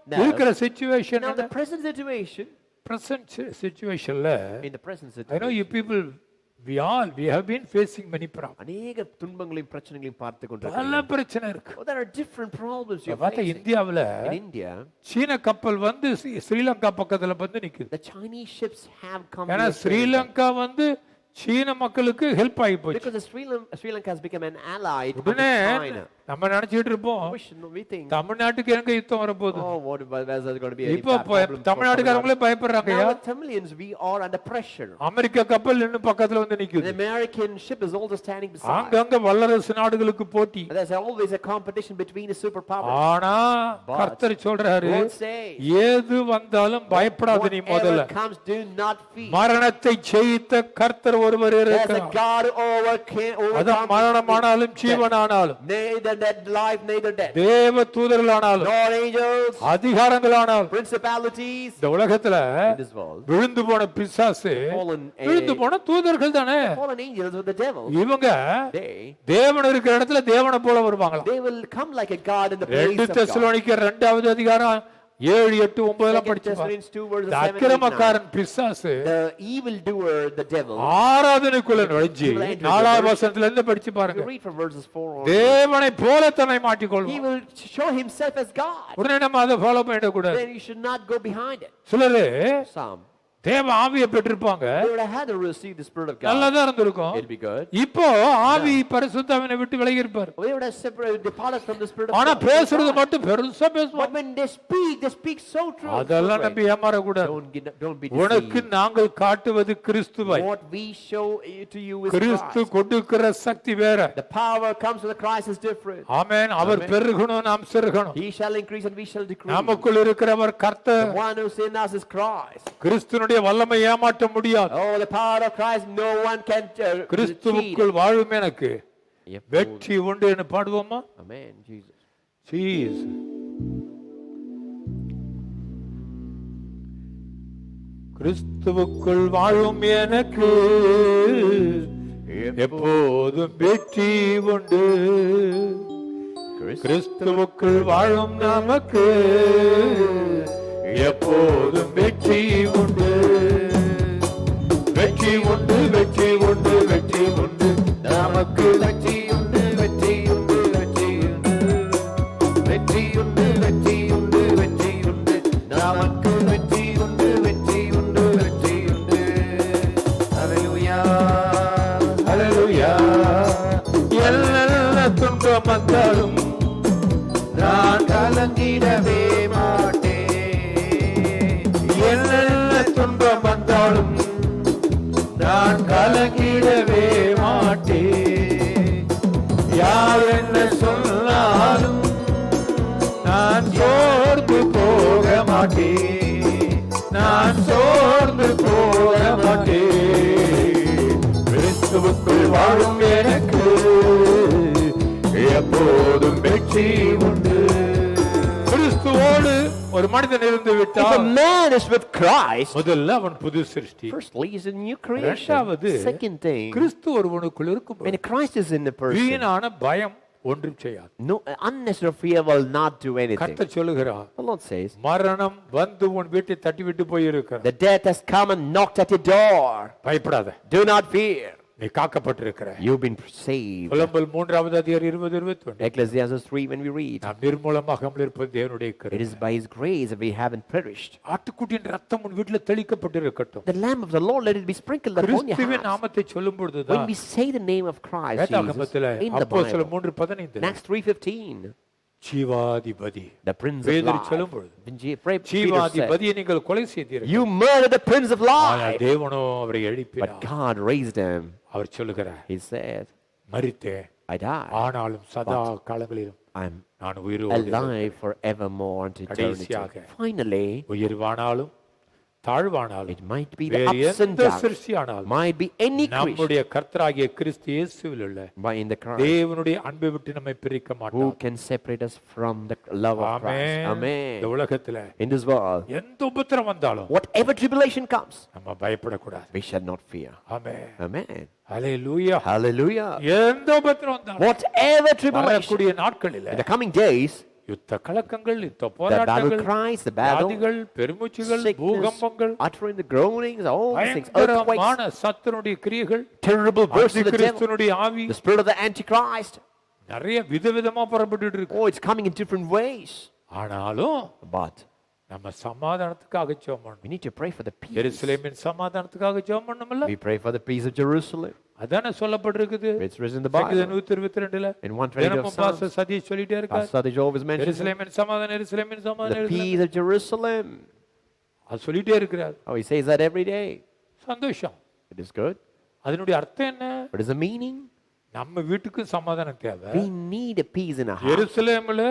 Now- இருக்கிற situation, Now the present situation, present சிச்சுவேஷன்ல, in the present I know situation, you people, we have been facing many problems. அநேக துன்பங்களையும் பிரச்சனைகளையும் பார்த்து பல கொண்டிருக்கிறோம். பிரச்சனை இருக்கு. Oh, there are different problems you're பார்த்தா facing. இந்தியாவுல In India, சீன கப்பல் வந்து ஸ்ரீலங்கா பக்கத்துல வந்து நிக்குது. the Chinese ships have come ஏன்னா here to Sri Lanka. Sri Lanka வந்து சீன மக்களுக்கு ஹெல்ப் ஆகி போச்சு. Because the Sri Lanka has become an ally to உடனே China. நம்ம நினைச்சிட்டு இருப்போம், We think, தமிழ்நாட்டுக்கு எங்க யுத்தம் வரப்போகுது. oh, where's there going to be any இப்போ problem for தமிழ்நாட்டுக்காரங்களே Tamil பயப்படுறாங்க. Nadu? Now the Tamilians, we are under pressure. America கப்பல் இன்னும் பக்கத்துல வந்து The நிக்குது. American ship is also standing beside. அங்கங்க வல்லரசு நாடுகளுக்கு போட்டி. There's always a competition between the superpowers. ஆனா கர்த்தர் சொல்றாரு, Lord says, ஏது வந்தாலும் பயப்படாத நீ whatever முதல்ல. comes, do not fear. மரணத்தை ஜெயித்த கர்த்தர் ஒருவர் There's a இருக்கிறார். God who overcome அதான் மரணமானாலும் ஜீவனானாலும், neither that life, neither death, தேவ தூதர்களானாலும், nor angels, அதிகாரங்களானாலும், principalities இந்த உலகத்துல in this world. விழுந்து போன பிசாசு, Fallen, விழுந்து போன தூதர்கள் தானே fallen angels with the devil. இவங்க. They தேவன் இருக்கிற இடத்துல தேவனை போல வருவாங்களா? will come like a God in the place 2 of God. தெசலோனிக்கர் 2வது அதிகாரம் 7, 8, 9 எல்லாம் 2 படிச்சு பாருங்க. Thessalonians 2 verses இந்த 7 and 8, 9. அக்கிரமக்காரன் பிசாசு The evil doer, the devil. ஆராதனைக்குள்ள நுழைஞ்சு 4வது வசனத்துல இருந்து படிச்சு You பாருங்க. read from verses 4 on. தேவனை போல தன்னை He மாட்டிக்கொள்வான். will show himself as God. உடனே நம்ம அதை ஃபாலோ பண்ணிடக்கூடாது. Then you should not go behind it. சிலரு Some. தேவ ஆவியை பெற்றிருப்பாங்க, They would have had to receive the Spirit of God. நல்லதா இருந்திருக்கும். It'll be good. இப்போ ஆவி பரிசுத்தாவினை விட்டு விலகி இருப்பார். They would have separated, departed from the Spirit of ஆனா God. பேசுறது மட்டும் பெருசா But பேசுவாங்க. when they speak so true. அதெல்லாம் நம்பி ஏமாறக்கூடாது. Don't be உனக்கு deceived. நாங்கள் காட்டுவது கிறிஸ்துவை. What we show to you is Kristu Christ. கொடுக்கிற சக்தி வேற. The power comes from the Christ is different. ஆமென். அவர் பெருகணும், நாம் சிறுகணும். He shall increase and we shall decrease. நமக்குள் இருக்கிறவர் கர்த்தர். The one who's in us is Christ. கிறிஸ்துனுடைய வல்லமை ஏமாற்ற முடியாது. Oh, the power of Christ, no one can cheat. கிறிஸ்துவுக்குள் வாழும் எனக்கு Yep. வெற்றி உண்டு என்று பாடுவோமா? Amen, Jesus. ஜீசஸ். கிறிஸ்துவுக்குள் வாழும் எனக்கு எப்போதும் வெற்றி உண்டு. கிறிஸ்துவுக்குள் வாழும் நமக்கு எப்போதும் வெற்றி உண்டு. வெற்றி உண்டு, வெற்றி உண்டு, வெற்றி உண்டு, நமக்கு வெற்றி உண்டு, வெற்றி உண்டு, வெற்றி உண்டு, வெற்றி உண்டு, வெற்றி உண்டு, வெற்றி உண்டு, நமக்கு வெற்றி உண்டு, வெற்றி உண்டு, வெற்றி உண்டு. ஹல்லேலூயா, ஹல்லேலூயா. எல்லா துன்பம் வந்தாலும் நான் கலங்கிடவே மாட்டேன். என்ன துன்பம் வந்தாலும் நான் கலங்கிடவே மாட்டேன். யார் என்ன சொன்னாலும் நான் சோர்ந்து போக மாட்டேன். நான் சோர்ந்து போக மாட்டேன். கிறிஸ்துவுக்குள் வாழும் எனக்கு எப்போதும் வெற்றி உண்டு. கிறிஸ்துவோடு ஒரு மனிதன் இருந்து If a விட்டால் man is with Christ, முதல்ல அவன் புது சிருஷ்டி. firstly he's a new creation. இரண்டாவது Second thing, கிறிஸ்து ஒருவனுக்குள் இருக்கும் when Christ is in the person, வீணான பயம் ஒன்றும் செய்யாது. no unnecessary fear will not do anything. கர்த்தர் சொல்லுகிறார், The Lord says, மரணம் வந்து உன் வீட்டை தட்டி விட்டு போயிருக்கிறது. the death has come and knocked at your door. பயப்படாத, Do not fear. நீ காக்கப்பட்டிருக்கிற. You've been saved. புலம்பல் 3வது அதிகாரம் 20-21. Ecclesiastes 3, when we read, நாம் நிர்மூலமாகாமல் இருப்பது தேவனுடைய it கிருபை. is by His grace that we haven't perished. ஆட்டுக்குட்டியின் ரத்தம் உன் வீட்டில் தெளிக்கப்பட்டிருக்கட்டும். The Lamb of the Lord, let it be sprinkled upon your கிறிஸ்துவின் house. நாமத்தை சொல்லும் When பொழுதுதான் we say the name of Christ Jesus வேதாகமத்தில் in the அப்போஸ்தலர் Bible, 3:15 in Acts 3:15, ஜீவாதிபதி the Prince of பேதுரு Life. சொல்லும் பொழுது When Peter said, ஜீவாதிபதியை நீங்கள் கொலை செய்தீர்கள். you murdered the Prince of ஆனால் Life. தேவனோ அவரை But எழுப்பினார். God raised him. அவர் சொல்லுகிறார், He said, மரித்தேன், I died. ஆனாலும் சதா காலங்களிலும் I'm நான் உயிரோடு alive forevermore unto eternity. கடைசியாக Finally, உயர்வானாலும் தாழ்வானாலும் it might be the வேறு ups and எந்த downs, சிருஷ்டியானாலும் might be any creation, நம்முடைய கர்த்தராகிய கிறிஸ்து இயேசுவில் உள்ள but in the Christ, தேவனுடைய அன்பை விட்டு நம்மை பிரிக்க who மாட்டார். can separate us from the love of Christ? Amen. Amen. இந்த உலகத்துல In this world, எந்த உபத்திரம் வந்தாலும் whatever tribulation comes, நம்ம பயப்படக்கூடாது. we shall not fear. Amen. Amen. Hallelujah. Hallelujah. எந்த உபத்திரம் வந்தாலும் Whatever tribulation, வரக்கூடிய நாட்களில in the coming days, யுத்த கலக்கங்கள், யுத்த the battle போராட்டங்கள், cries, the battle, வியாதிகள், பெருமூச்சுகள், sickness, பூகம்பங்கள், uttering the groanings, all these things, earthquakes, பயங்கரமான சத்துருடைய கிரியைகள், terrible bursts of the devil, கிறிஸ்துனுடைய ஆவி the spirit of the Antichrist. நிறைய விதவிதமா புறப்பட்டுட்டு இருக்கு. Oh, it's coming in different ways. ஆனாலும் But நம்ம சமாதானத்துக்காக ஜெபம் we பண்ணணும். need to pray for the peace. எருசலேமின் சமாதானத்துக்காக ஜெபம் பண்ணணும்ல. We pray for the peace of Jerusalem. அதானே சொல்லப்பட்டிருக்குது. It's written in the Bible. 122ல In 122 of தினமும் Psalms, பாஸ்டர் சதீஷ் சொல்லிட்டே இருக்கார். Pastor Sadiq always mentions எருசலேமின் சமாதானம், எருசலேமின் the சமாதானம், peace of Jerusalem. அது சொல்லிட்டே இருக்கிறார். Oh, he says that every day. சந்தோஷம். It is good. அதனுடைய அர்த்தம் என்ன? What is the meaning? நம்ம வீட்டுக்கு சமாதானம் தேவை. We need a peace in our house. எருசலேம்ல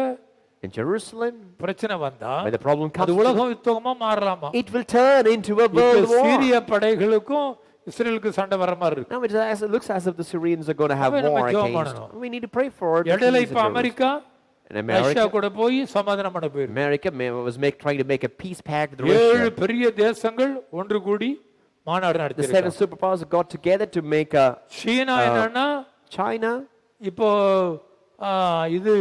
In Jerusalem, பிரச்சனை வந்தா when the problem அது comes, உலகம் யுத்தமா மாறலாமா? it will turn into a இப்ப world war. சீரிய படைகளுக்கும் இஸ்ரேலுக்கு சண்டை வர மாதிரி இருக்கு. Now it looks as if the Syrians are going to have அப்ப நம்ம war ஜெபம் against. பண்ணணும். We need to pray for the இடையில peace of இப்ப Jerusalem. America In Russia America, கூட போய் சமாதானம் பண்ண போயிருக்கு. America trying to make a peace pact with 7 Russia. பெரிய தேசங்கள் ஒன்று கூடி மாநாடு The 7 நடத்திருக்காங்க. superpowers got together to make a சீனா என்னன்னா China, இப்போ இது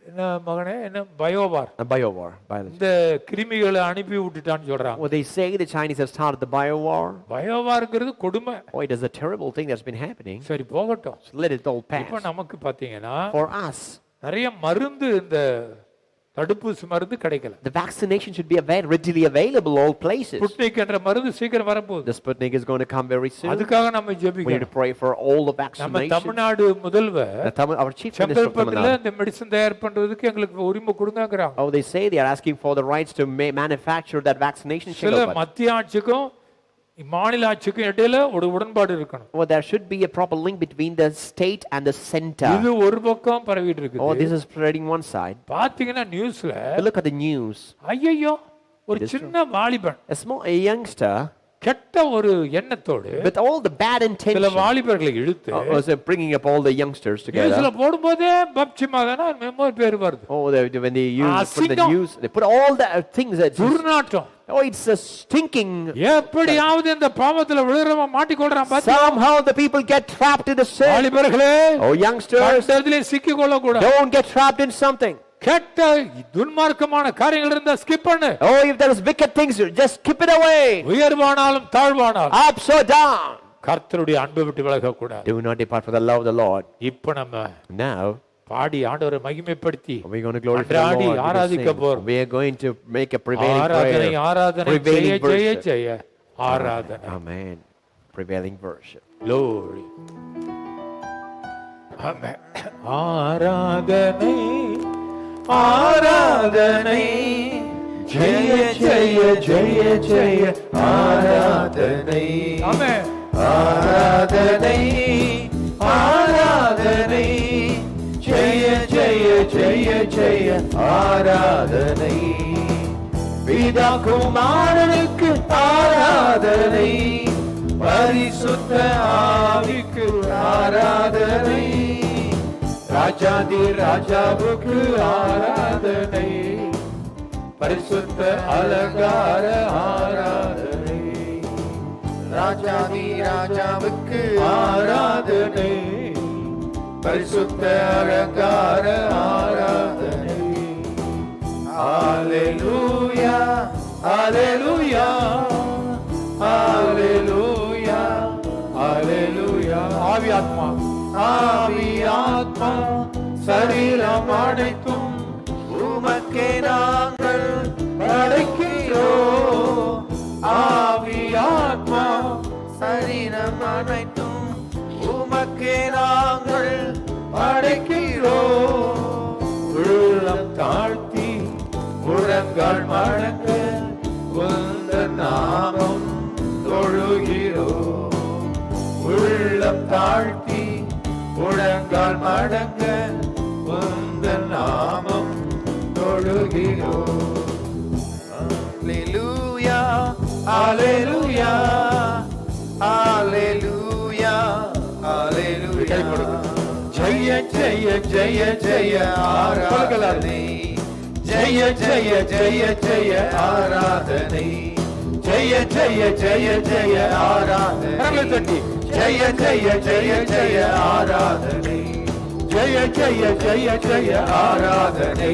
என்ன மகனே என்ன பயோவார் a biowar. Biology. இந்த கிருமிகளை அனுப்பி விட்டுட்டான்னு சொல்றாங்க. Well, they say the Chinese have started the biowar. பயோவார்ங்கிறது கொடுமை. Oh, it is a terrible thing that's been happening. சரி போகட்டும். So let it all இப்போ pass. நமக்கு பாத்தீங்கன்னா For us, நிறைய மருந்து இந்த தடுப்பூசி மருந்து கிடைக்கல. the vaccination should be readily available all places. Sputnik என்ற மருந்து சீக்கிரம் வரப்போகுது. The Sputnik is going to come very soon. அதுக்காக நம்ம We need to ஜெபிக்கணும். pray for all the நம்ம vaccination. தமிழ்நாடு முதல்வர் Our chief minister of Tamil செங்கல்பட்டுல Nadu. இந்த மெடிசன் தயார் பண்றதுக்கு எங்களுக்கு உரிமை கொடுங்கங்கறாங்க. Oh, they say they are asking for the rights to manufacture that vaccination. சில Shingle, but- மத்திய ஆட்சிக்கும் மாநில ஆட்சிக்கும் இடையில ஒரு உடன்பாடு இருக்கணும். Well, there should be a proper link between the state and the center. இது ஒரு பக்கம் பரவிட்டு Oh, இருக்குது. this is spreading one side. பாத்தீங்கன்னா நியூஸ்ல But look at the news. ஐயோ ஒரு It is சின்ன வாலிபன் A youngster கெட்ட ஒரு எண்ணத்தோடு with all the bad சில intentions வாலிபர்களை இழுத்து was bringing up all the youngsters நியூஸ்ல together. போடும்போதே பப்ஜி மகனா மெமோ பேர் வருது. Oh, when they use put the Asingam. news, they put all the things that. துர்நாற்றம். Oh, it's a stinking. எப்படியாவது இந்த பாவத்துல விழுறவ மாட்டிக்கொள்றான் பாத்து. Somehow the people get trapped in the sin. வாலிபர்களே Oh, youngsters, கண்டதிலே சிக்கி கொள்ள கூடாது. don't get trapped in something. கெட்ட துன்மார்க்கமான காரியங்கள் இருந்தா ஸ்கிப் பண்ணு. Oh, if there is wicked things, just skip it away. உயர்வானாலும் தாழ்வானாலும் Ups or down. கர்த்தருடைய அன்பை விட்டு விலக கூடாது. Do not depart from the love of the Lord. இப்ப நம்ம Now, பாடி ஆண்டவரை மகிமைப்படுத்தி we're going to glorify the அன்றாடி Lord. ஆராதிக்க போறோம். We are going to make a prevailing ஆராதனை prayer. ஆராதனை ஜெய Prevailing ஜெய worship. ஜெய ஆராதனை. Amen. Prevailing worship. Glory. ஆராதனை ஆராதனை ஜெய ஜெய ஜெய ஜெய ஆராதனை ஆராதனை ஆராதனை ஜெய ஜெய ஜெய ஜெய ஆராதனை பிதா குமாரனுக்கு ஆராதனை பரிசுத்த ஆவிக்கு ஆராதனை ராஜாதி ராஜாவுக்கு ஆராதனை பரிசுத்த அலங்கார ஆராதனை ராஜாதி ராஜாவுக்கு ஆராதனை பரிசுத்த அலங்கார ஆராதனை ஹalleluya ஹalleluya ஹalleluya ஹalleluya ஆவி ஆத்மா சரீரம் அனைத்தும் உமக்கே நாங்கள் படைக்கிறோம் ஆவி ஆத்மா சரீரம் அனைத்தும் உமக்கே நாங்கள் படைக்கிறோம் உள்ளம் தாழ்த்தி முழங்கால் மடங்க உந்த நாமம் தொழுகிறோம் உள்ளம் தாழ்த்தி முழங்கால் மடங்க உந்த நாமம் தொழுகிறோம் ஹalleluya ஹalleluya ஹalleluya ஹalleluya ஜெய ஜெய ஜெய ஜெய ஆராதனை ஜெய ஜெய ஜெய ஜெய ஆராதனை ஜெய ஜெய ஜெய ஜெய ஆராதனை ஜெய ஜெய ஜெய ஜெய ஆராதனை ஜெய ஜெய ஜெய ஜெய ஆராதனை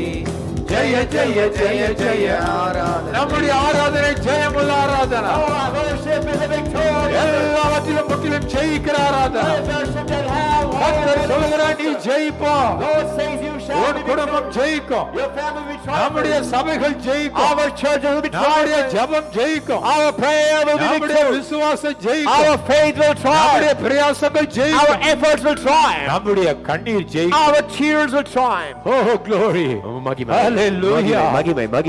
ஜெய ஜெய ஜெய ஜெய ஆராதனை நம்முடைய ஆராதனை ஜெயமுள்ள ஆராதனை எல்லாவற்றிலும் முற்றிலும் ஜெயிக்கிற ஆராதனை சொல்லுகிறார் நீ ஜெயிப்பா உன் குடும்பம் ஜெயிக்கும் நம்முடைய சபைகள் ஜெயிக்கும் நம்முடைய ஜெபம் ஜெயிக்கும் நம்முடைய விசுவாசம் ஜெயிக்கும் நம்முடைய பிரயாசங்கள் ஜெயிக்கும் நம்முடைய கண்ணீர் ஜெயிக்கும் Our tears will triumph. Oh glory. Hallelujah.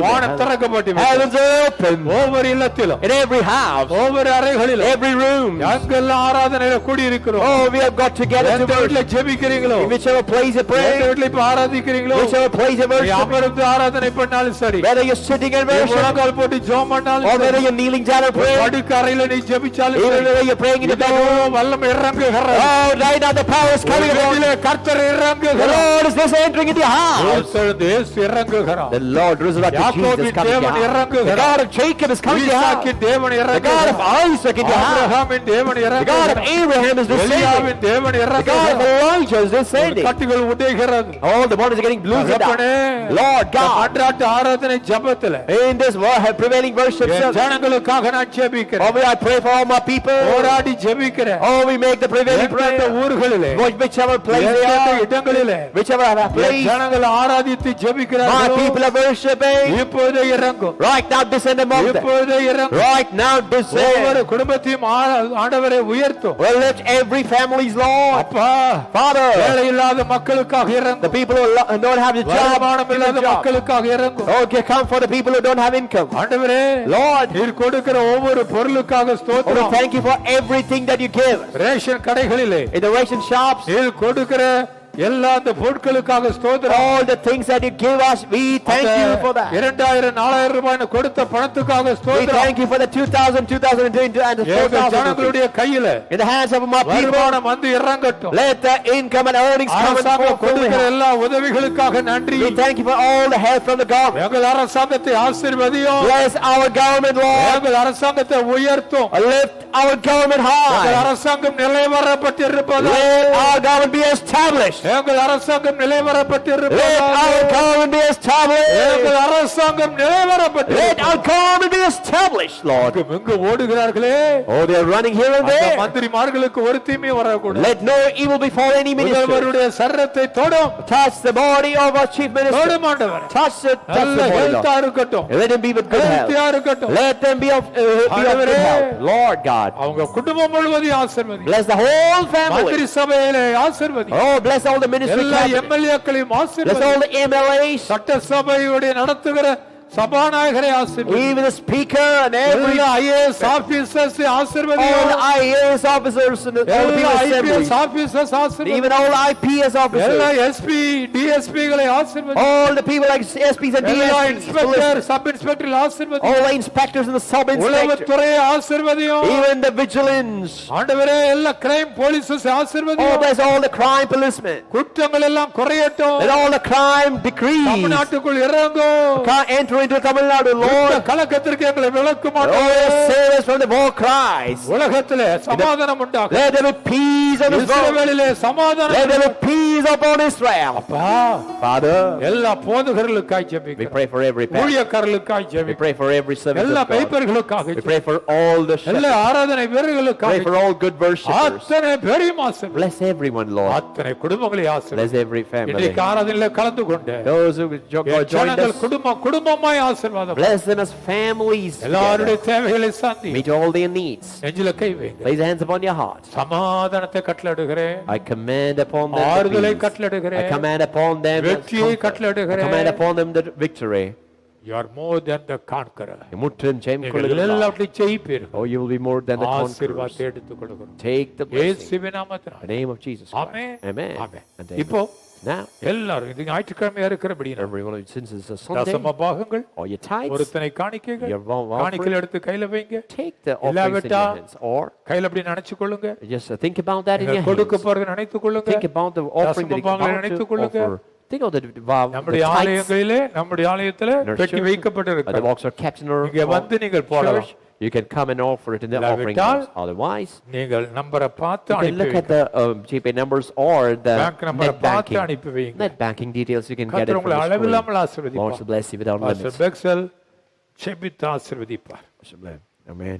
வானம் திறக்கப்பட்டது. Heavens open. ஒவ்வொரு இல்லத்திலும் In every house. ஒவ்வொரு அறைகளிலும் Every room. எங்கெல்லாம் ஆராதனையில கூடி இருக்கிறோம். Oh, we have got together to வீட்ல ஜெபிக்கிறீங்களோ in whichever place you pray, வீட்ல இப்ப ஆராதிக்கிறீங்களோ whichever place you worship, அமர்ந்து ஆராதனை பண்ணாலும் சரி whether you're sitting and worship, முழங்கால் போட்டு ஜெபம் பண்ணாலும் or சரி whether you're kneeling down and praying, படுக்க அறையில நீ ஜெபிச்சாலும் even சரி whether you're praying in the இதோ bedroom. வல்லமை இறங்குகிறது. Oh, right now the power is coming upon you. வீட்டிலே கர்த்தர் The இறங்குகிறார். Lord is just entering into your house. இயேசு இறங்குகிறார். The Lord resurrected Jesus is coming to your house. The God of Jacob is coming to your house. ஈசாக்கின் தேவன் The God of இறங்குகிறார். Isaac in your house. ஆபிரகாமின் தேவன் The God of இறங்குகிறார். Abraham is descending. எலியாவின் தேவன் The God of இறங்குகிறார். Elijah is descending. கட்டுகள் உடைகிறது. All the bodies are getting loosened தகப்பனே, up. Lord God, அன்றாட ஆராதனை ஜெபத்துல in this prevailing worship N service, ஜனங்களுக்காக நான் ஜெபிக்கிறேன். oh, I pray for all my people. போராடி ஜெபிக்கிறேன். Oh, we make the prevailing எந்தெந்த prayer. ஊர்களிலே Whichever place they எந்தெந்த are, இடங்களிலே whichever என் place, ஜனங்கள் ஆராதித்து my ஜெபிக்கிறார்களோ people are worshiping. இப்போதே இறங்கும். Right now, descend among them. இப்போதே இறங்கும். Right now, ஒவ்வொரு descend. குடும்பத்தையும் ஆண்டவரை உயர்த்தும். Well, lift every family's Lord. அப்பா, Father, வேலை இல்லாத மக்களுக்காக the இறங்கும். people who don't have the job, வருமானம் give இல்லாத them job. மக்களுக்காக இறங்கும். Okay, come for the people who don't have income. ஆண்டவரே, Lord, நீர் கொடுக்கிற ஒவ்வொரு பொருளுக்காக oh, we ஸ்தோத்திரம். thank you for everything that you give. Ration கடைகளிலே In the ration shops, நீர் கொடுக்கிற எல்லா அந்த பொருட்களுக்காக ஸ்தோத்திரம். all the things that you give us, we thank you for that. 2000-4000 ரூபாய் கொடுத்த பணத்துக்காக We ஸ்தோத்திரம். thank you for the 2000, 2020, and the எங்கள் 4,000. ஜனங்களுடைய கையில In the hands of my people, வருமானம் வந்து இறங்கட்டும். let the income and earnings come and அரசாங்கம் flow from the கொடுக்கிற house. எல்லா உதவிகளுக்காக நன்றி. We thank you for all the help from the government. எங்கள் அரசாங்கத்தை ஆசீர்வதியும். Bless our government, Lord. எங்கள் அரசாங்கத்தை உயர்த்தும். Lift our government எங்கள் high. அரசாங்கம் நிலைவரப்பட்டிருப்பது Let our government be established. எங்கள் அரசாங்கம் Let நிலைவரப்பட்டிருப்பதாக. our government be established. எங்கள் அரசாங்கம் Let நிலைவரப்பட்டிருப்பதாக. our government be established, Lord. எங்கு ஓடுகிறார்களே Oh, they are running here and அந்த there. மந்திரிமார்களுக்கு ஒரு தீமை வரக்கூடாது. Let no evil befall any minister. முதல்வருடைய சரீரத்தை தொடும். Touch the body of our chief minister. தொடும் ஆண்டவரே. Touch the நல்ல body, ஹெல்த்தா Lord. இருக்கட்டும். Let them be with good ஹெல்த்தியா health. இருக்கட்டும். Let them be of good health. Lord God, அவங்க குடும்பம் முழுவதையும் ஆசீர்வதி. bless the whole மந்திரி family. சபையிலே ஆசீர்வதி. Oh, bless all the ministry எல்லா cabinets. எம்எல்ஏக்களையும் Bless ஆசீர்வதி. all the MLAs, சட்டசபையுடைய நடத்துகிற சபாநாயகரை ஆசீர்வதி. even the speaker and every எல்லா ஐஏஎஸ் ஆபீசர்ஸ் ஆசீர்வதி. all the IAS officers and all the எல்லா people ஐபிஎஸ் assembly, ஆபீசர்ஸ் ஆசீர்வதி. even all the IPS எல்லா officers, SP டிஎஸ்பிகளை ஆசீர்வதி. all the people like SPs and எல்லா DSPs, இன்ஸ்பெக்டர் சப் இன்ஸ்பெக்டர் ஆசீர்வதி. all the inspectors and the sub-inspectors, உளவுத்துறையை ஆசீர்வதியும். even the vigilance. ஆண்டவரே எல்லா கிரைம் போலீசஸ் Oh, ஆசீர்வதியும். bless all the crime policemen. குற்றங்கள் எல்லாம் குறையட்டும். Let all the crime decrease. தமிழ்நாட்டுக்குள் இறங்கும். Enter into Tamil Nadu, யுத்த Lord. கலக்கத்திற்கு எங்களை விலக்கும் Oh, ஆண்டவரே. save us from the war cries. உலகத்திலே சமாதானம் உண்டாகும். Let there be peace on this world. இஸ்ரவேலிலே சமாதானம் Let there be உண்டாகும். peace upon Israel. அப்பா, Father, எல்லா போதகர்களுக்காய் we ஜெபிக்கிறோம். pray for every pastor. ஊழியக்காரர்களுக்காய் We ஜெபிக்கிறோம். pray for every servant எல்லா of God. மெய்ப்பர்களுக்காக We pray for all the எல்லா shepherds. ஆராதனை Pray வீரர்களுக்காக for all good worshippers. அத்தனை பேரையும் ஆசீர்வதி. Bless everyone, Lord. அத்தனை குடும்பங்களை ஆசீர்வதி. Bless every family. இன்றைக்கு ஆராதனையில கலந்து கொண்டு Those who joined ஜனங்கள் us, குடும்பமாய் ஆசீர்வாதம். bless them as families. எல்லாருடைய together. தேவைகளை சந்தி. Meet all their needs. நெஞ்சில கை வைங்க. Place hands upon your heart. சமாதானத்தை கட்டளையிடுகிறேன். I command upon them the ஆறுதலை peace. கட்டளையிடுகிறேன். I command upon them the வெற்றியை comfort. I கட்டளையிடுகிறேன். command upon them the victory. You are more than the conqueror. முற்றும் ஜெயம் நீங்கள் கொள்ளுகிறவர்களாய். எல்லாவற்றையும் ஜெயிப்பீர்கள். Oh, you will be more than the conquerors. ஆசீர்வாதத்தை எடுத்துக் கொள்கிறோம். Take the blessing. இயேசுவின் In நாமத்தினாலே. the name of Jesus Christ. Amen. Amen. Amen. And இப்போ now, எல்லாரும் இது ஞாயிற்றுக்கிழமையா இருக்கிறபடியா everyone, since it's a Sunday, தசம பாகங்கள் or your tithes, ஒருத்தனை காணிக்கைகள் your offering, காணிக்கைகள் எடுத்து கையில வைங்க. take the offerings in இல்லாவிட்டா your hands. Or கையில அப்படி நினைச்சு கொள்ளுங்க. just think about that in your நீங்கள் கொடுக்க hands. போறதை நினைத்துக் கொள்ளுங்க. Think about the offering that தசம you're பாகங்களை about நினைத்துக் to கொள்ளுங்க. offer. Think of the நம்முடைய tithes. ஆலயங்களிலே நம்முடைய ஆலயத்துல In our பெட்டி church, வைக்கப்பட்டிருக்கு. the box are kept in our இங்க வந்து நீங்கள் போடலாம். church. You can come and offer it in the offering இல்லாவிட்டால், box. Otherwise, நீங்கள் நம்பரை பார்த்து you can அனுப்பி look at வைங்க. the GPay numbers or the Bank number net பார்த்து banking. அனுப்பி வைங்க. Net banking details you can get it கர்த்தர் from உங்களை the அளவில்லாமல் screen. Lord ஆசீர்வதிப்பார். will bless you without pastor limits. பெக்சல் செபித்து ஆசீர்வதிப்பார். Amen.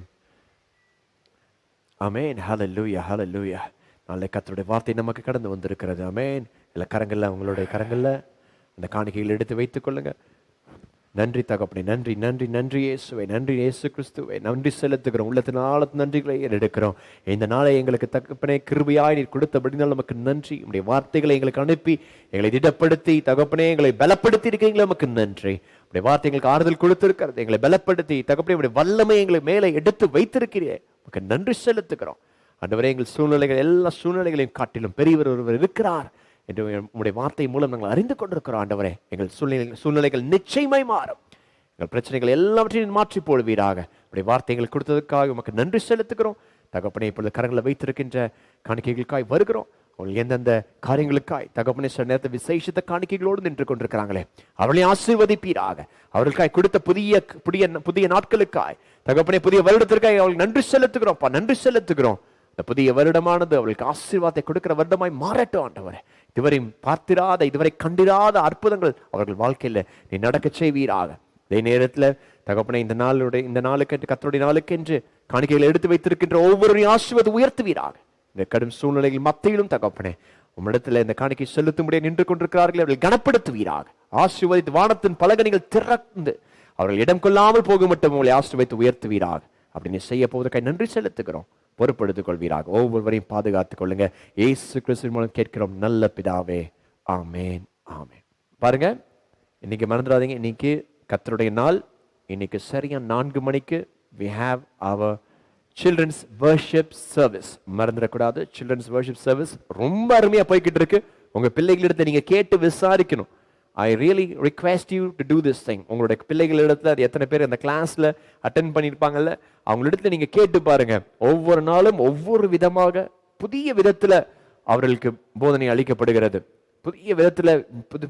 Amen. Hallelujah. Hallelujah. நாளை கர்த்தருடைய வார்த்தை நமக்கு கடந்து வந்திருக்கிறது. ஆமென். எல்லா கரங்கள்ல உங்களுடைய கரங்கள்ல அந்த காணிக்கைகளை எடுத்து வைத்துக் கொள்ளுங்க. நன்றி தகப்பனே, நன்றி நன்றி நன்றி இயேசுவே, நன்றி இயேசு கிறிஸ்துவே, நன்றி செலுத்துகிறோம். உள்ளத்தின் ஆழத்து நன்றிகளை எடுக்கிறோம். இந்த நாளை எங்களுக்கு தகப்பனே கிருபையாய் நீர் கொடுத்தபடினால் நமக்கு நன்றி. உம்முடைய வார்த்தைகளை எங்களுக்கு அனுப்பி எங்களை திடப்படுத்தி தகப்பனே எங்களை பலப்படுத்தி இருக்கீங்களே நமக்கு நன்றி. உடைய வார்த்தை எங்களுக்கு ஆறுதல் கொடுத்திருக்கிறது, எங்களை பலப்படுத்தி தகப்பனே உடைய வல்லமை எங்களை மேலே எடுத்து வைத்திருக்கிறீரே நமக்கு நன்றி செலுத்துகிறோம். ஆண்டவரே, எங்கள் சூழ்நிலைகள் எல்லா சூழ்நிலைகளையும் காட்டிலும் பெரியவர் ஒருவர் இருக்கிறார் என்று உங்களுடைய வார்த்தை மூலம் நாங்கள் அறிந்து கொண்டிருக்கிறோம். ஆண்டவரே, எங்கள் சூழ்நிலைகள் நிச்சயமாய் மாறும். எங்கள் பிரச்சனைகள் எல்லாவற்றையும் மாற்றி போடுவீராக. உடைய வார்த்தை எங்களுக்கு கொடுத்ததுக்காக உமக்கு நன்றி செலுத்துகிறோம். தகப்பனே, இப்பொழுது கரங்களை வைத்திருக்கின்ற காணிக்கைகளுக்காய் வருகிறோம். அவர்கள் எந்தெந்த காரியங்களுக்காய் தகப்பனே சில நேரத்தை விசேஷித்த காணிக்கைகளோடு நின்று கொண்டிருக்கிறாங்களே அவர்களை ஆசீர்வதிப்பீராக. அவர்களுக்காய் கொடுத்த புதிய நாட்களுக்காய் தகப்பனே புதிய வருடத்திற்காக அவர்களுக்கு நன்றி செலுத்துகிறோம். நன்றி செலுத்துகிறோம். இந்த புதிய வருடமானது அவர்களுக்கு ஆசீர்வாதத்தை கொடுக்கிற வருடமாய் மாறட்டும். ஆண்டவரே, இதுவரை பார்த்திராத இதுவரை கண்டிராத அற்புதங்கள் அவர்கள் வாழ்க்கையில நீ நடக்க செய்வீராக. அதே நேரத்தில் தகப்பனே, இந்த நாளுக்கு கர்த்தருடைய நாளுக்கென்று காணிக்கைகளை எடுத்து வைத்திருக்கின்ற ஒவ்வொரு ஆசீர்வாதத்தை உயர்த்துவீராக. இந்த கடும் சூழ்நிலைகள் மத்தியிலும் தகப்பனே உம்மிடத்தில் இந்த காணிக்கை செலுத்தும்படியே நின்று கொண்டிருக்கிறார்கள். அவர்கள் கனப்படுத்துவீராக. ஆசீர்வதித்து வானத்தின் பலகணிகள் திறந்து அவர்கள் இடம் கொள்ளாமல் போக மட்டும் உங்களை ஆசீர்வதித்து உயர்த்துவீராக. அப்படின்னு செய்ய போவதற்காக நன்றி செலுத்துகிறோம். பொறுப்படுத்திக் கொள்வீராக. ஒவ்வொருவரையும் பாதுகாத்துக் கொள்ளுங்க. இயேசு கிறிஸ்துவின் மூலம் கேட்கிறோம் நல்ல பிதாவே. ஆமென். ஆமென். பாருங்க, இன்னைக்கு மறந்துடாதீங்க, இன்னைக்கு கர்த்தருடைய நாள். இன்னைக்கு சரியா 4 மணிக்கு we have our children's worship service. மறந்துடக்கூடாது. children's worship service ரொம்ப அருமையா போய்கிட்டு இருக்கு. உங்க பிள்ளைகளிடத்தை நீங்க கேட்டு விசாரிக்கணும். I really request you to do this thing. உங்களுடைய பிள்ளைகளிடத்துல எத்தனை பேர் அந்த கிளாஸ்ல அட்டென்ட் பண்ணியிருப்பாங்கல்ல, அவங்களிடத்துல நீங்க கேட்டு பாருங்க. ஒவ்வொரு நாளும் ஒவ்வொரு விதமாக புதிய விதத்துல அவர்களுக்கு போதனை அளிக்கப்படுகிறது. புதிய விதத்துல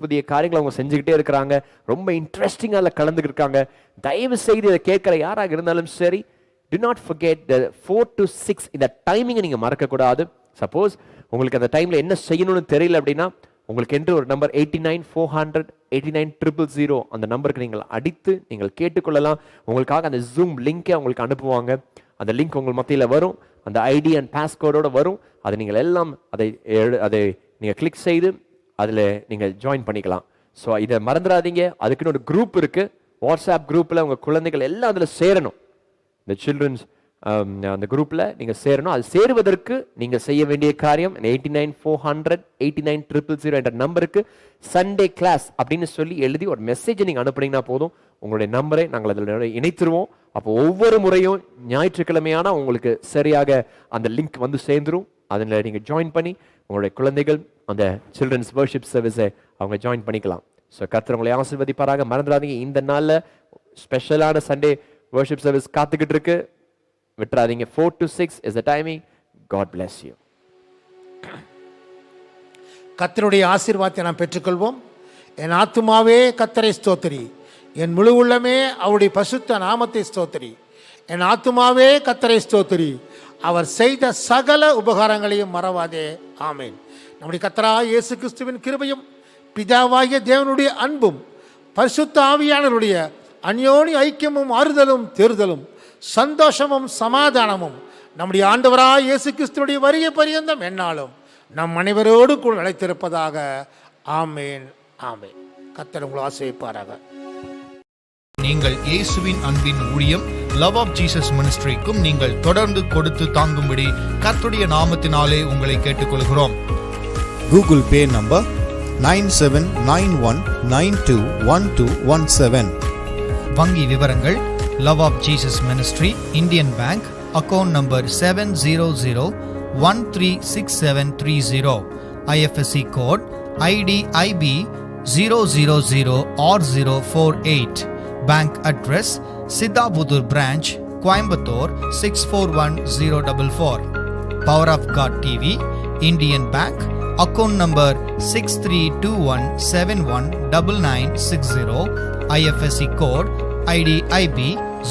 புதிய காரியங்களை அவங்க செஞ்சுக்கிட்டே இருக்கிறாங்க. ரொம்ப இன்ட்ரெஸ்டிங்காக கலந்துக்கிட்டு இருக்காங்க. தயவு செய்து இதை கேட்கிற யாராக இருந்தாலும் சரி, do not forget the 4 to 6 இந்த டைமிங்கை நீங்க மறக்கக்கூடாது. சப்போஸ் உங்களுக்கு அந்த டைமில் என்ன செய்யணும்னு தெரியல அப்படின்னா உங்களுக்கு என்று ஒரு நம்பர் 89 400 89 000 அந்த நம்பருக்கு நீங்கள் அடித்து நீங்கள் கேட்டுக்கொள்ளலாம். உங்களுக்காக அந்த ஜூம் லிங்கை உங்களுக்கு அனுப்புவாங்க. அந்த லிங்க் உங்கள் மத்தியில் வரும், அந்த ஐடி அண்ட் பாஸ்கோடோடு வரும். அதை நீங்கள் எல்லாம் அதை நீங்கள் கிளிக் செய்து அதில் நீங்கள் ஜாயின் பண்ணிக்கலாம். ஸோ இதை மறந்துடாதீங்க. அதுக்குன்னு ஒரு குரூப் இருக்குது, வாட்ஸ்அப் குரூப்பில் உங்கள் குழந்தைகள் எல்லாம் அதில் சேரணும். இந்த சில்ட்ரன்ஸ் அந்த குரூப்பில் நீங்கள் சேரணும். அது சேருவதற்கு நீங்கள் செய்ய வேண்டிய காரியம் 89 400 89 000 என்ற நம்பருக்கு சண்டே கிளாஸ் அப்படின்னு சொல்லி எழுதி ஒரு மெசேஜை நீங்கள் அனுப்புனீங்கன்னா போதும். உங்களுடைய நம்பரை நாங்கள் அதில் இணைத்துருவோம். அப்போ ஒவ்வொரு முறையும் ஞாயிற்றுக்கிழமையான உங்களுக்கு சரியாக அந்த லிங்க் வந்து சேர்ந்துரும். அதில் நீங்கள் ஜாயின் பண்ணி உங்களுடைய குழந்தைகள் அந்த சில்ட்ரன்ஸ் வர்ஷிப் சர்வீஸை அவங்க ஜாயின் பண்ணிக்கலாம். ஸோ கர்த்தர் உங்களை ஆசீர்வதிப்பாராக. மறந்துடாதீங்க, இந்த நாளில் ஸ்பெஷலான சண்டே வர்ஷிப் சர்வீஸ் காத்துக்கிட்டு இருக்கு. விட்டுறாதீங்க. 4 to 6 is the timing. God bless you. கர்த்தருடைய ஆசீர்வாதத்தை நாம் பெற்றுக்கொள்வோம். என் ஆத்துமாவே கர்த்தரை ஸ்தோத்திரி, என் முழு உள்ளமே அவருடைய பசுத்த நாமத்தை ஸ்தோத்திரி. என் ஆத்துமாவே கர்த்தரை ஸ்தோத்திரி, அவர் செய்த சகல உபகாரங்களையும் மறவாதே. ஆமேன். நம்முடைய கர்த்தராகிய இயேசு கிறிஸ்துவின் கிருபையும் பிதாவாகிய தேவனுடைய அன்பும் பரிசுத்த ஆவியானவருடைய அந்யோன்ய ஐக்கியமும் ஆறுதலும் தேறுதலும் சந்தோஷமும் சமாதானமும் நம்முடைய ஆண்டவராகிய இயேசு கிறிஸ்துவுடைய வருகை பரியந்தம் என்னாலும் நம் அனைவரோடு கூட நிலைத்திருப்பதாக. ஆமேன், ஆமேன். கர்த்தர் உங்களை ஆசீர்வதிப்பாராக. நீங்கள் இயேசுவின் அன்பின் ஊழியம் லவ் ஆஃப் ஜீசஸ் மினிஸ்ட்ரிக்கும் நீங்கள் தொடர்ந்து கொடுத்து தாங்கும்படி கர்த்தருடைய நாமத்தினாலே உங்களை கேட்டுக்கொள்கிறோம். Google Pay number 9791921217. வங்கி விவரங்கள் love of Jesus ministry, Indian bank, account number 700136730, IFSC code IDIB 000R048, bank address Siddhapudur branch, Coimbatore 641044. Power of God TV, Indian bank, account number 6321719960, IFSC code IDIB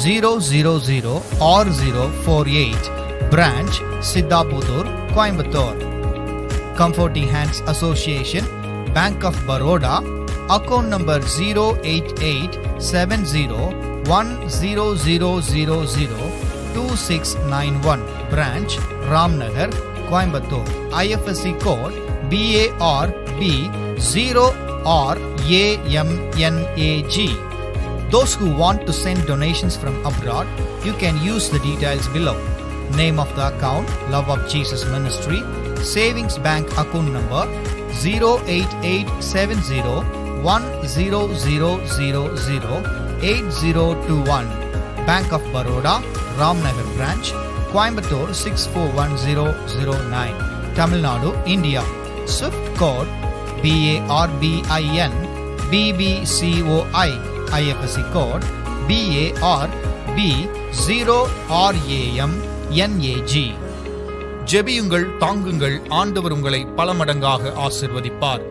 000R048, branch Siddhapudur, Coimbatore. Comforting hands association, bank of Baroda, account number 088700100002691, branch Ramnagar, Coimbatore. IFSC code BARB 0RAMNAG. Those who want to send donations from abroad, you can use the details below. Name of the account, Love of Jesus Ministry. Savings Bank account number 0887010008021. Bank of Baroda, Ramnagar branch, Coimbatore 641009, Tamil Nadu, India. Swift code BARBIN BBCOI. IFSC code BARB 0RAMNAG. ஜெபியுங்கள், தாங்குங்கள், ஆண்டவர் உங்களை பல மடங்காக ஆசீர்வதிப்பார்.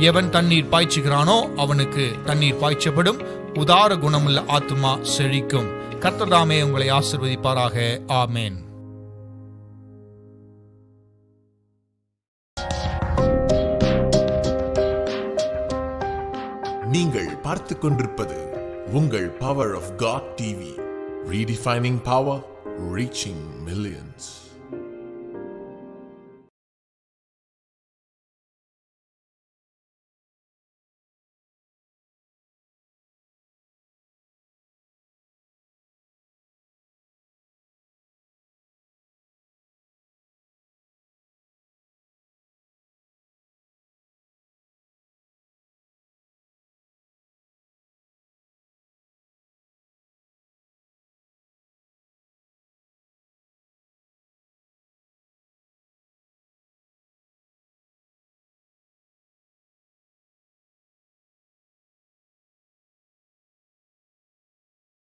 எவன் தண்ணீர் பாய்ச்சுகிறானோ அவனுக்கு தண்ணீர் பாய்ச்சப்படும், உதார குணமுள்ள ஆத்துமா செழிக்கும். கர்த்தர் உங்களை ஆசீர்வதிப்பாராக. ஆமேன். நீங்கள் பார்த்து கொண்டிருப்பது உங்கள் power of God TV, redefining power, reaching millions.